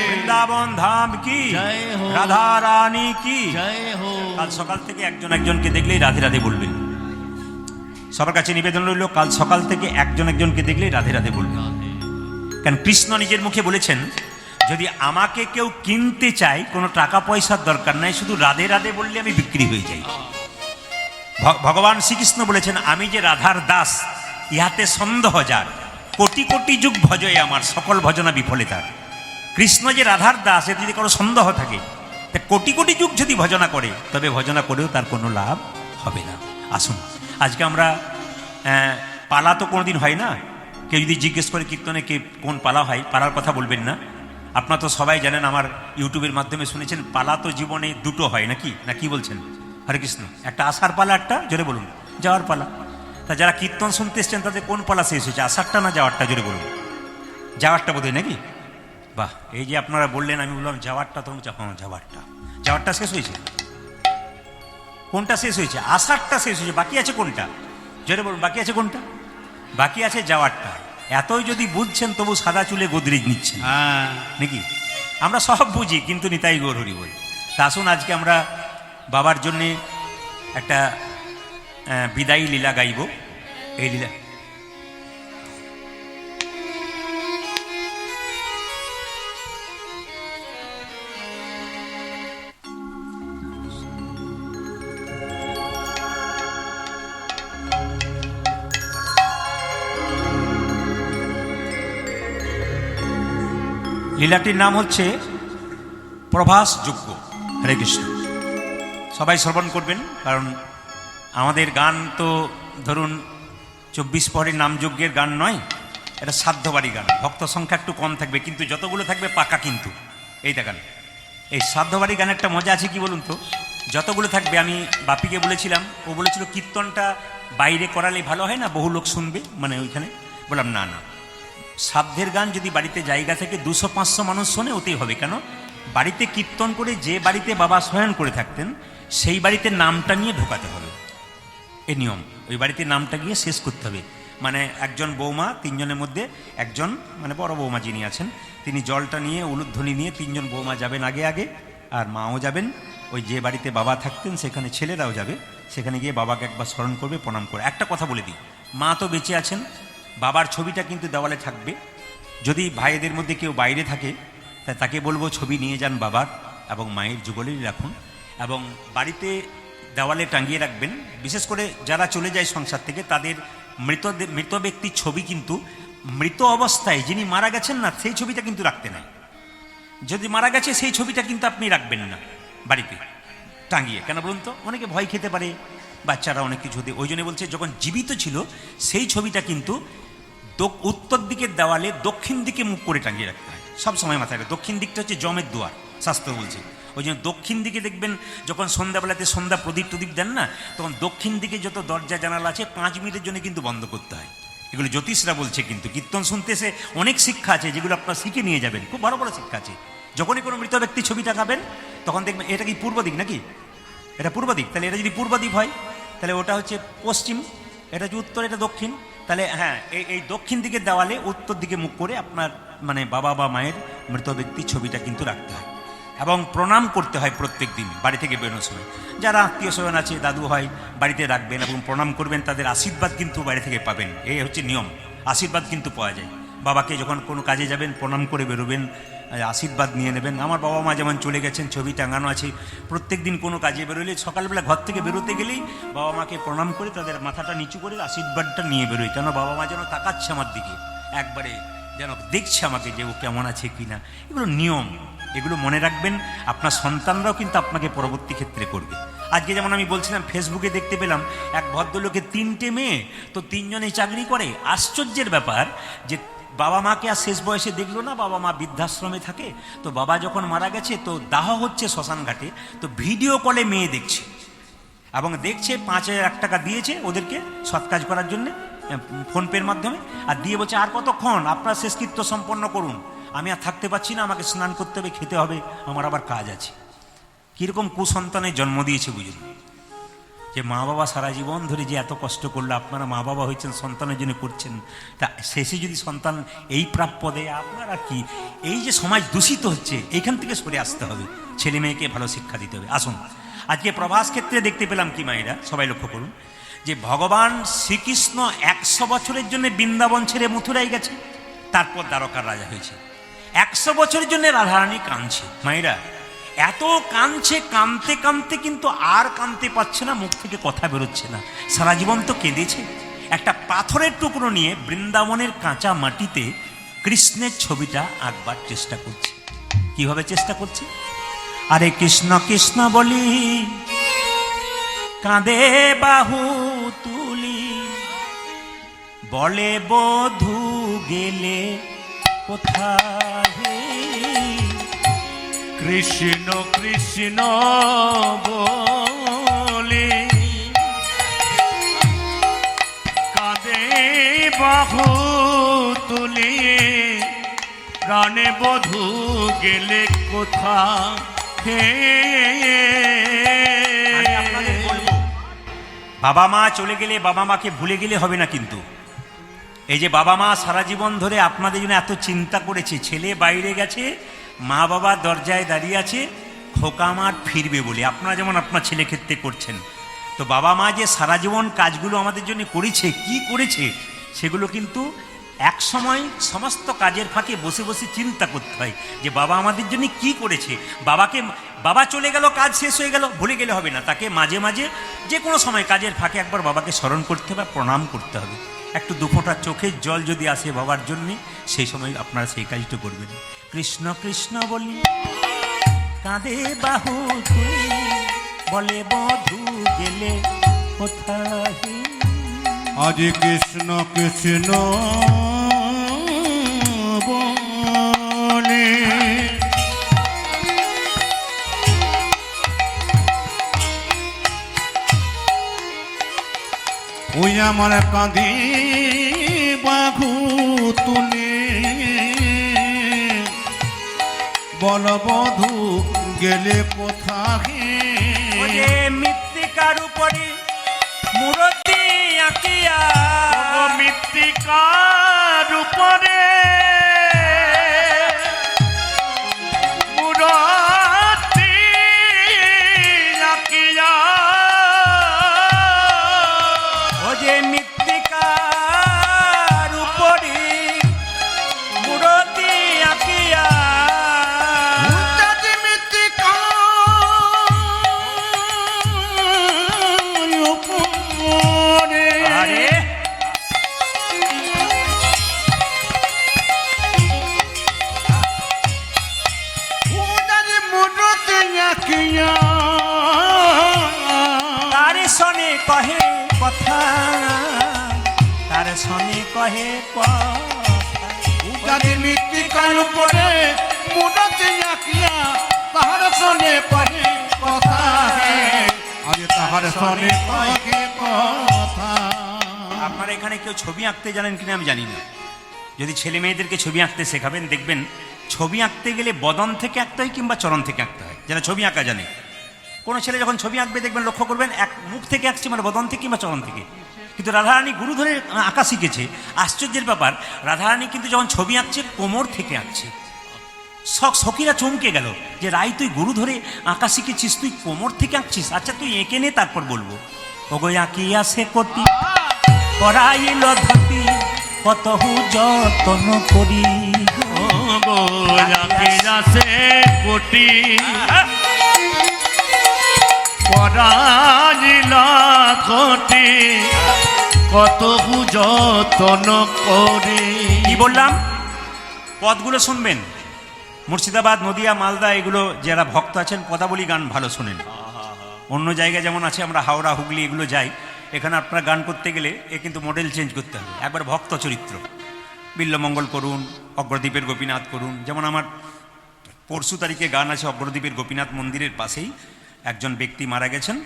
বৃন্দাবন ধাম কি রাধা রানী কি কাল সকাল থেকে একজন একজনকে দেখলেই রাধে রাধে বলবেন। সবার কাছে নিবেদন রইল কাল সকাল থেকে একজন একজনকে দেখলেই রাধে রাধে বলবেন। কারণ কৃষ্ণ নিজের মুখে বলেছেন যদি আমাকে কেউ কিনতে চায় কোনো টাকা পয়সার দরকার নাই, শুধু রাধে রাধে বললে আমি বিক্রি হয়ে যাই। ভগবান শ্রীকৃষ্ণ বলেছেন আমি যে রাধার দাস ইহাতে সন্দেহ যার, কোটি কোটি যুগ ভজয় আমার সকল ভজনা বিফলে তার। কৃষ্ণ যে রাধার দাস এতে যদি কোনো সন্দেহ থাকে তা কোটি কোটি যুগ যদি ভজনা করে তবে ভজনা করেও তার কোনো লাভ হবে না। আসুন আজকে আমরা পালা তো কোনোদিন হয় না, কেউ যদি জিজ্ঞেস করে কীর্তনে কে কোন পালা হয়, পালার কথা বলবেন না। আপনারা তো সবাই জানেন, আমার ইউটিউবের মাধ্যমে শুনেছেন পালা তো জীবনে দুটো হয় নাকি, না কি বলছেন? হরে কৃষ্ণ, একটা আসার পালা, একটা জোরে বলুন যাওয়ার পালা। তা যারা কীর্তন শুনতে এসছেন তাদের কোন পালা শেষ হয়েছে, আসারটা না যাওয়ারটা? জোরে বলুন যাওয়ারটা বোধ হয় নাকি? বাহ, এই যে আপনারা বললেন আমি বললাম যাওয়ারটা, তখন হ্যাঁ যাওয়ারটা শেষ হয়েছে। কোনটা শেষ হয়েছে? আসারটা শেষ হয়েছে, বাকি আছে কোনটা? জোরে বলুন বাকি আছে কোনটা? বাকি আছে যাওয়ারটা। এতই যদি বুঝছেন তবু সাদা চুলে গোদরেজ নিচ্ছেন নাকি? আমরা সব বুঝি কিন্তু নিতাই গৌর হরি বল। তা আসুন আজকে আমরা বাবার জন্যে একটা বিদায়ী লীলা গাইব। এই লীলা লীলাটির নাম হচ্ছে প্রভাস যজ্ঞ। হরে কৃষ্ণ, সবাই শ্রবণ করবেন, কারণ আমাদের গান তো ধরুন 24 পরের নামযজ্ঞের গান নয়, এটা সাধ্যবাড়ি গান। ভক্ত সংখ্যা একটু কম থাকবে কিন্তু যতগুলো থাকবে পাকা। কিন্তু এইটা গান, এই সাধ্যবাড়ি গানের একটা মজা আছে কি বলুন তো, যতগুলো থাকবে আমি বাপিকে বলেছিলাম, ও বলেছিল কীর্তনটা বাইরে করালে ভালো হয় না, বহু লোক শুনবে, মানে ওইখানে বললাম না না, সাধ্যের গান যদি বাড়িতে জায়গা থেকে 200-500 মানুষ শোনে ওতেই হবে। কেন? বাড়িতে কীর্তন করে যে বাড়িতে বাবা শয়ন করে থাকতেন সেই বাড়িতে নামটা নিয়ে ঢোকাতে হবে। এই নিয়ম। ওই বাড়িতে নামটা গিয়ে শেষ করতে হবে। মানে একজন বৌমা, তিনজনের মধ্যে একজন, মানে বড় বৌমা যিনি আছেন, তিনি জলটা নিয়ে, উলুধ্বনি নিয়ে, তিনজন বৌমা যাবেন আগে আগে, আর মাও যাবেন। ওই যে বাড়িতে বাবা থাকতেন সেখানে ছেলেরাও যাবে, সেখানে গিয়ে বাবাকে একবার স্মরণ করবে, প্রণাম করে। একটা কথা বলে দিই, মা তো বেঁচে আছেন, বাবার ছবিটা কিন্তু দেওয়ালে থাকবে। যদি ভাইদের মধ্যে কেউ বাইরে থাকে তাকে বলবো ছবি নিয়ে যান বাবার এবং মায়ের যুগলেই রাখুন, এবং বাড়িতে দেওয়ালে টাঙিয়ে রাখবেন। বিশেষ করে যারা চলে যায় সংসার থেকে, তাদের মৃত ব্যক্তির ছবি কিন্তু মৃত অবস্থায় যিনি মারা গেছেন না, সেই ছবিটা কিন্তু রাখতে নাই। যদি মারা গেছে সেই ছবিটা কিন্তু আপনি রাখবেন না বাড়িতে টাঙিয়ে। কেন বলুন তো? অনেকে ভয় খেতে পারে, বাচ্চারা অনেক কিছু হতে। ওই জন্য বলছে যখন জীবিত ছিল সেই ছবিটা কিন্তু উত্তর দিকের দেওয়ালে দক্ষিণ দিকে মুখ করে টাঙিয়ে রাখতে হয় সব সময় মাথায়। দক্ষিণ দিকটা হচ্ছে জমের দুয়ার, শাস্ত্র বলছে। ওই জন্য দক্ষিণ দিকে দেখবেন যখন সন্ধ্যাবেলাতে সন্ধ্যা প্রদীপ টদীপ দেন না, তখন দক্ষিণ দিকে যত দরজা জানালা আছে 5 মিনিটের জন্য কিন্তু বন্ধ করতে হয়। এগুলো জ্যোতিষরা বলছে। কিন্তু কীর্তন শুনতে এসে অনেক শিক্ষা আছে যেগুলো আপনারা শিখে নিয়ে যাবেন, খুব বড় বড় শিক্ষা আছে। যখনই কোনো মৃত ব্যক্তির ছবি টাঙাবেন তখন দেখবেন এটা কি পূর্ব দিক নাকি, এটা পূর্ব দিক, তাহলে এটা যদি পূর্ব দিক হয় তাহলে ওটা হচ্ছে পশ্চিম, এটা হচ্ছে উত্তর, এটা দক্ষিণ। তাহলে হ্যাঁ, এই দক্ষিণ দিকের দেওয়ালে উত্তর দিকে মুখ করে আপনার মানে বাবা বা মায়ের মৃত ব্যক্তির ছবিটা কিন্তু রাখতে হয়, এবং প্রণাম করতে হয় প্রত্যেক দিন বাড়ি থেকে বেরোনোর সময়। যারা আত্মীয় স্বজন আছে, দাদু হয়, বাড়িতে রাখবেন এবং প্রণাম করবেন, তাদের আশীর্বাদ কিন্তু বাড়ি থেকে পাবেন। এই হচ্ছে নিয়ম, আশীর্বাদ কিন্তু পাওয়া যায়। বাবাকে যখন কোনো কাজে যাবেন প্রণাম করে বেরোবেন, আশীর্বাদ নিয়ে নেবেন। আমার বাবা মা যেমন চলে গেছেন, ছবি টাঙানো আছে। প্রত্যেক দিন কোনো কাজে বেরোলে সকালবেলা ঘর থেকে বেরোতে গেলেই বাবা মাকে প্রণাম করে তাদের মাথাটা নিচু করে আশীর্বাদটা নিয়ে বেরোই, কেন বাবা মা যেন তাকাচ্ছে আমার দিকে, একবারে যেন দেখছে আমাকে যে ও কেমন আছে কি না। এগুলো নিয়ম, এগুলো মনে রাখবেন। আপনার সন্তানরাও কিন্তু আপনাকে পরবর্তী ক্ষেত্রে করবে। আজকে যেমন আমি বলছিলাম, ফেসবুকে দেখতে পেলাম এক ভদ্রলোকের 3টে মেয়ে, তো 3জনেই চাকরি করে। আশ্চর্যের ব্যাপার যে বাবা মাকে আর শেষ বয়সে দেখলো না, বাবা মা বৃদ্ধাশ্রমে থাকে। তো বাবা যখন মারা গেছে, তো দাহ হচ্ছে শ্মশান ঘাটে, তো ভিডিও কলে মেয়ে দেখছে এবং দেখছে 5,000 টাকা দিয়েছে ওদেরকে সৎ কাজ করার জন্য ফোনপের মাধ্যমে, আর দিয়ে বলছে আর কতক্ষণ, আপনার শেষকৃত্য সম্পন্ন করুন, আমি আর থাকতে পারছি না, আমাকে স্নান করতে হবে, খেতে হবে, আমার আবার কাজ আছে। কীরকম কুসন্তানের জন্ম দিয়েছে বুঝুন। যে মা বাবা সারা জীবন ধরে যে এত কষ্ট করলো, আপনারা মা বাবা হয়েছেন, সন্তানের জন্য করছেন, তা শেষে যদি সন্তান এই প্রাপ্য দেয়, আপনারা কি? এই যে সমাজ দূষিত হচ্ছে, এইখান থেকে সরে আসতে হবে, ছেলে মেয়েকে ভালো শিক্ষা দিতে হবে। আসুন, আজকে প্রভাস ক্ষেত্রে দেখতে পেলাম কি মায়েরা, সবাই লক্ষ্য করুন, যে ভগবান শ্রীকৃষ্ণ 100 বছরের জন্য বৃন্দাবন ছেড়ে মথুরায় গেছে, তারপর দ্বারকার রাজা হয়েছে। 100 বছরের জন্য রাধারানী কাঁদছে। মায়েরা এত কাঁদছে, কাঁদতে কাঁদতে কিন্তু আর কাঁদতে পারছে না, মুখ থেকে কথা বেরোচ্ছে না, সারা জীবন তো কেঁদেছে। একটা পাথরের টুকরো নিয়ে বৃন্দাবনের কাঁচা মাটিতে কৃষ্ণের ছবিটা আঁকবার চেষ্টা করছে। কিভাবে চেষ্টা করছে? আরে কৃষ্ণ কৃষ্ণ বলি, কাঁদে বাহু তুলি, বলে বধূ গেলে কোথায়, কৃষ্ণ কৃষ্ণ বলে কাঁদে বাহু তুলি, প্রাণে বধূ গেলে কোথা। আমি আপনাদের বলবো, বাবা মা চলে গেলে, বাবা মাকে ভুলে গেলে হবে না। কিন্তু এই যে বাবা মা সারা জীবন ধরে আপনাদের জন্য এত চিন্তা করেছে, ছেলে বাইরে গেছে, মা বাবা দরজায় দাঁড়িয়ে আছে, খোকা আমার ফিরবে বলে, আপনারা যেমন আপনার ছেলে ক্ষেত্রে করছেন। তো বাবা মা যে সারা জীবন কাজগুলো আমাদের জন্য করেছে, কি করেছে, সেগুলো কিন্তু এক সময় সমস্ত কাজের ফাঁকে বসে বসে চিন্তা করতে হয় যে বাবা আমাদের জন্য কি করেছে। বাবা চলে গেল, কাজ শেষ হয়ে গেল, ভুলে গেলে হবে না, তাকে মাঝে মাঝে যে কোনো সময় কাজের ফাঁকে একবার বাবাকে স্মরণ করতে হবে, প্রণাম করতে হবে। একটু দুফোঁটা চোখের জল যদি আসে বাবার জন্যে, সেই সময় আপনারা সেই কাজটা করবেন। কৃষ্ণ কৃষ্ণ বলি, কাঁদে বাহু তুলি, বলে বধূ গেলে কোথায়। আজ কৃষ্ণ কৃষ্ণ বলে, ওই আমার কাঁদে বাহু তুলে, বল বধূ গেলে কোথায়। মৃত্তিকার উপরে মূরতি আঁকিয়া ও মৃত্তিকার উপরে মূরতি আঁকিয়া ও যে মৃত্তিকার উপরে মূরতি আঁকিয়া উচ্চাটি মৃত্তিকার উপরে আরে উচ্চাটি মূর্তি আঁকিয়া তার সনে কহে কথা তার সনে কহে কথা উচ্চাটি মৃত্তিকার উপরে মূর্তি আঁকিয়া তাহার সনে পহে কথা আজ তাহার সনে পহে কথা। আপনারা এখানে কেউ ছবি আঁকতে জানেন কিনা আমি জানি না। যদি ছেলে মেয়েদেরকে ছবি আঁকতে শেখাবেন দেখবেন ছবি আঁকতে গেলে বদন থেকে আঁকতে হয় কিংবা চরণ থেকে আঁকতে হয়। যারা ছবি আঁকা জানে, কোনো ছেলে যখন ছবি আঁকবে দেখবেন লক্ষ্য করবেন এক মুখ থেকে আঁকছে, মানে বদন থেকে কিংবা চরণ থেকে। কিন্তু রাধারানী গুরু ধরে আঁকা শিখেছে। আশ্চর্যের ব্যাপার, রাধারানী কিন্তু যখন ছবি আঁকছে কোমর থেকে আঁকছে। সখীরা চমকে গেল যে রাই তুই গুরু ধরে আঁকা শিখেছিস, তুই কোমর থেকে আঁকছিস, আচ্ছা তুই এঁকে নে তারপর বলবো। ওগো আঁকিয়া সে কোটি করাইল ধতি কতহু যতন করি ও গো আঁকিয়া সে কোটি পরাজিল কোটি কত যতন করে। কি বললাম? পদগুলো শুনবেন। মুর্শিদাবাদ, নদিয়া, মালদা এগুলো যারা ভক্ত আছেন পদাবলী গান ভালো শোনেন। অন্য জায়গায় যেমন আছে আমরা হাওড়া, হুগলি এগুলো যাই, এখানে আপনারা গান করতে গেলে এ কিন্তু মডেল চেঞ্জ করতে হবে, একবার ভক্ত চরিত্র। বিল্লমঙ্গল করুন, অগ্রদ্বীপের গোপীনাথ করুন। যেমন আমার পরশু তারিখে গান আছে অগ্রদ্বীপের গোপীনাথ মন্দিরের পাশেই একজন ব্যক্তি মারা গেছেন,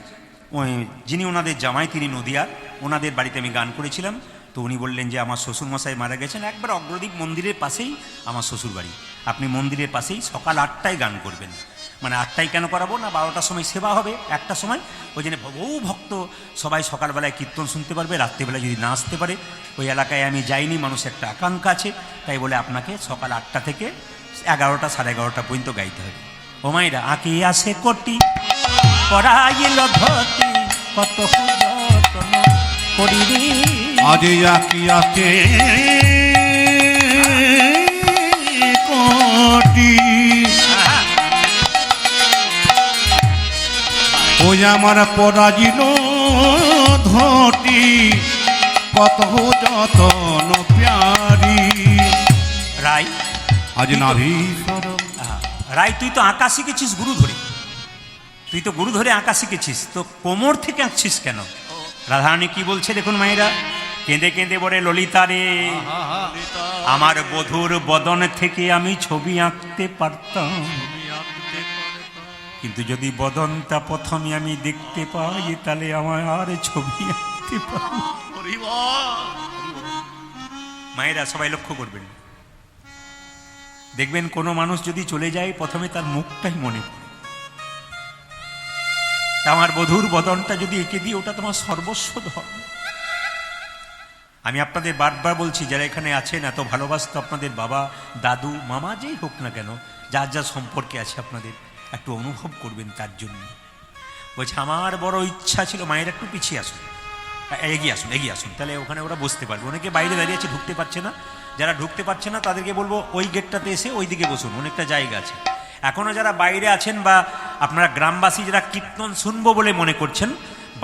ওই যিনি ওনাদের জামাই তিনি নদিয়ার, ওনাদের বাড়িতে আমি গান করেছিলাম। তো উনি বললেন যে আমার শ্বশুরমশাই মারা গেছেন, একবার অগ্রদ্বীপ মন্দিরের পাশেই আমার শ্বশুর বাড়ি, আপনি মন্দিরের পাশেই সকাল 8টায় গান করবেন। মানে 8টায় কেন করাবো না, 12টার সময় সেবা হবে, 1টার সময়, ওই জন্য বহু ভক্ত সবাই সকালবেলায় কীর্তন শুনতে পারবে, রাত্রিবেলায় যদি না আসতে পারে। ওই এলাকায় আমি যাইনি, মানুষ একটা আকাঙ্ক্ষা আছে, তাই বলে আপনাকে সকাল 8টা থেকে 11টা, 11:30 পর্যন্ত গাইতে হবে। ও মাইরা আঁকিয়া সে কোটি পরাইল ধতি কত যতন করি আজ আঁকিয়া সে কোটি ওই আমার পরাজিল ধটি কত যতন প্যারি। রাই আজ নাভি রাই তুই তো আঁকা শিখেছিস গুরু ধরে, তুই তো গুরু ধরে আঁকা শিখেছিস, তো কোমর থেকে আঁকছিস কেন? রাধারানী কি বলছে দেখুন মায়েরা, কেঁদে কেঁদে বলে ললিতা রে, আমার বধুর বদন থেকে আমি ছবি আঁকতে পারতাম, কিন্তু যদি বদনটা প্রথমে আমি দেখতে পাই তাহলে আমার আর ছবি আঁকতে পারি। মায়েরা সবাই লক্ষ্য করবেন, দেখবেন কোনো মানুষ যদি চলে যায় প্রথমে তার মুখটাই মনে পড়ে। আমার বধুর বদনটা যদি এঁকে দিই ওটা তোমার সর্বস্ব ধর্ম। আমি আপনাদের বারবার বলছি, যারা এখানে আছেন এত ভালোবাসতো আপনাদের বাবা, দাদু, মামা যেই হোক না কেন, যার যা সম্পর্কে আছে আপনাদের একটু অনুভব করবেন তার জন্য। বলছে আমার বড় ইচ্ছা ছিল, মায়ের একটু পিছিয়ে আসুন, এগিয়ে আসুন, এগিয়ে আসুন, তাহলে ওখানে ওরা বসতে পারবে। অনেকে বাইরে দাঁড়িয়ে আছে, ঢুকতে পারছে না। যারা ঢুকতে পারছে না তাদেরকে বলবো ওই গেটটাতে এসে ওই দিকে বসুন, অনেকটা জায়গা আছে। এখনও যারা বাইরে আছেন বা আপনারা গ্রামবাসী যারা কীর্তন শুনবো বলে মনে করছেন,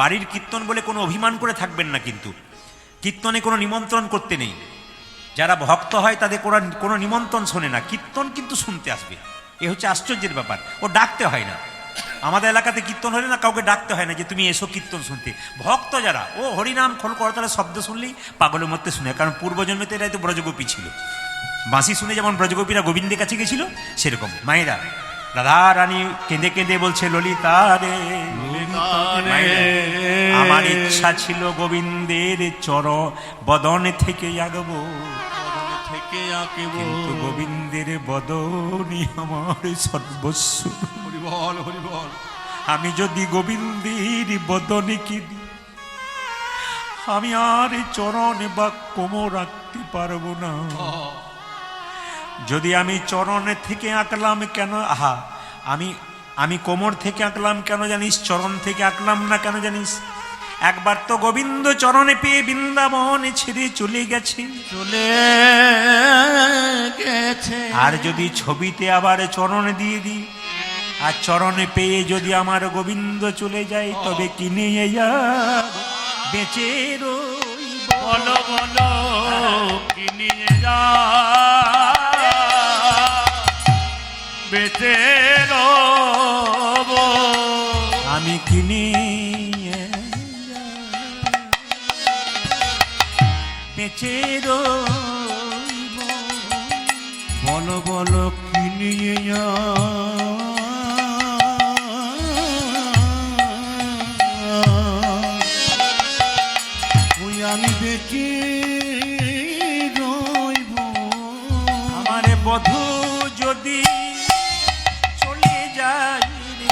বাড়ির কীর্তন বলে কোনো অভিমান করে থাকবেন না, কিন্তু কীর্তনে কোনো নিমন্ত্রণ করতে নেই। যারা ভক্ত হয় তাদের কোনো নিমন্ত্রণ শোনে না, কীর্তন কিন্তু শুনতে আসবে। এ হচ্ছে আশ্চর্যের ব্যাপার, ও ডাকতে হয় না। আমাদের এলাকাতে কীর্তন হলে না কাউকে ডাকতে হয় না যে তুমি এসো কীর্তন শুনতে। ভক্ত যারা, ও হরিনাম খোল করতালের শব্দ শুনলেই পাগলের মধ্যে শুনে, কারণ পূর্বজন্মেতে এরাই তো ব্রজগোপী ছিল। বাঁশি শুনে যেমন ব্রজগোপীরা গোবিন্দের কাছে গেছিল, সেরকম মায়েরা রাধা রানী কেঁদে কেঁদে বলছে ললিতা রে, আমার ইচ্ছা ছিল গোবিন্দের চর বদন থেকে আঁকবো, কিন্তু গোবিন্দের বদনই আমার সর্বস্ব। হরিবল হরিবল। আমি যদি গোবিন্দের বদনে কি দিই, আমি আর চরণ বা কোমর আঁকতে পারবো না। যদি আমি চরণে থেকে আঁকলাম কেন, আহা, আমি কোমর থেকে আঁকলাম কেন জানিস, চরণ থেকে আঁকলাম না কেন জানিস? একবার তো গোবিন্দ চরণে পেয়ে বৃন্দাবনে ছেড়ে চলে গেছে, চলে গেছে। আর যদি ছবিতে আবার চরণে দিয়ে দিই, আর চরণে পেয়ে যদি আমার গোবিন্দ চলে যায়, তবে কি নিয়ে যাব, বেঁচে রইব? বলো বলো কি নিয়ে যা বেঁচে রব? আমি কি নিয়ে যাব, বেঁচে রইব? বলো বলো কি নিয়ে ওই আমি বেঁচে রইব। আমারে বধূ যদি চলে যায় রে,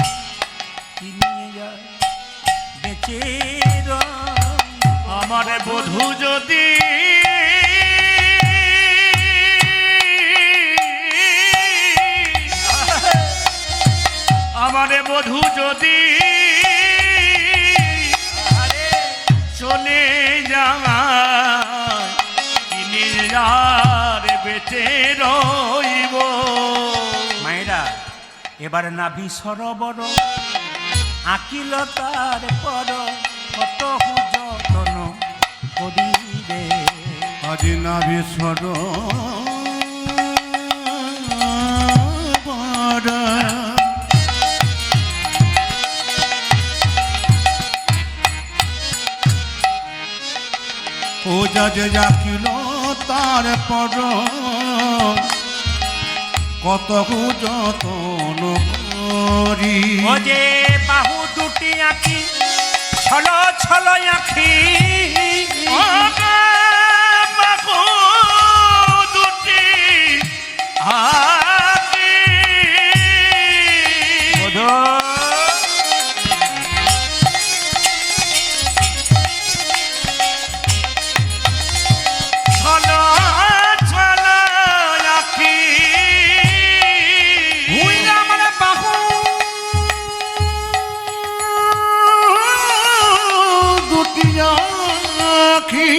কি নিয়ে যায়, বেঁচে রইব? আমার বধূ যদি আমারে বধূ যদি চলে যায়, তিনি আর বেঁচে রইব। মায়েরা, এবার নাভি সরোবর আঁকিল তার পর, কত যতন করি রে। আজ নাভি সর ও যা যে যাকিল তার পর, কত যতন করি। ও যে বাহু দুটি আঁকি, ছল ছল আঁখি, বাহু দুটি আঁকি, বধূ ছল ছল আঁকি, হুই আমার বাহু দুটি আঁখি,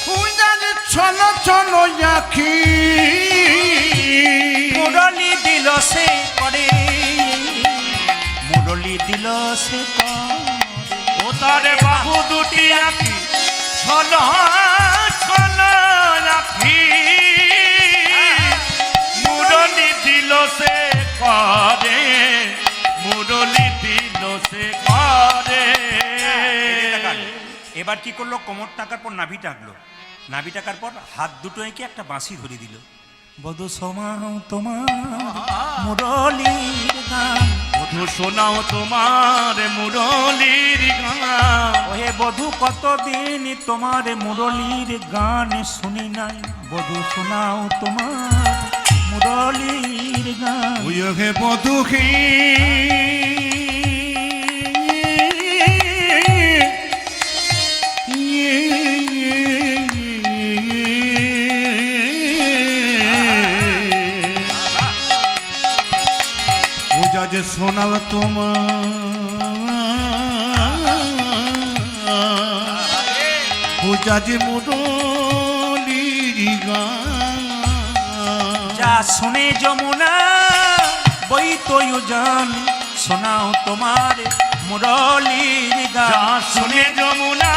হুই জানি ছল ছল আঁখি। মুরলি দিল সে করে, মুরলি দিল সে করে। ও তারে বাহু দুটি আঁকি, ছল ছল আঁকি, মুরলি দিল সে করে, মুরলি দিল সে করে। এবার কি করলো, কোমর টাকার পর নাভি টাকলো, নাভি টাকার পর হাত দুটো এঁকে একটা বাঁশি ধরে দিল। বধূ সমাও তোমার মুরলির গান, বধূ শোনাও তোমার মুরলির গান। ওহে বধূ কতদিন তোমার মুরলির গান শুনি নাই, বধূ শোনাও তোমার মুরলির গান। ওই হে বধুখী ও যা যে শোনাল তোমার, ও যা যে মুরলির গান। যা শুনে যমুনা বই তৈ জান, শোনাও তোমার মুরলির যা গান। শুনে যমুনা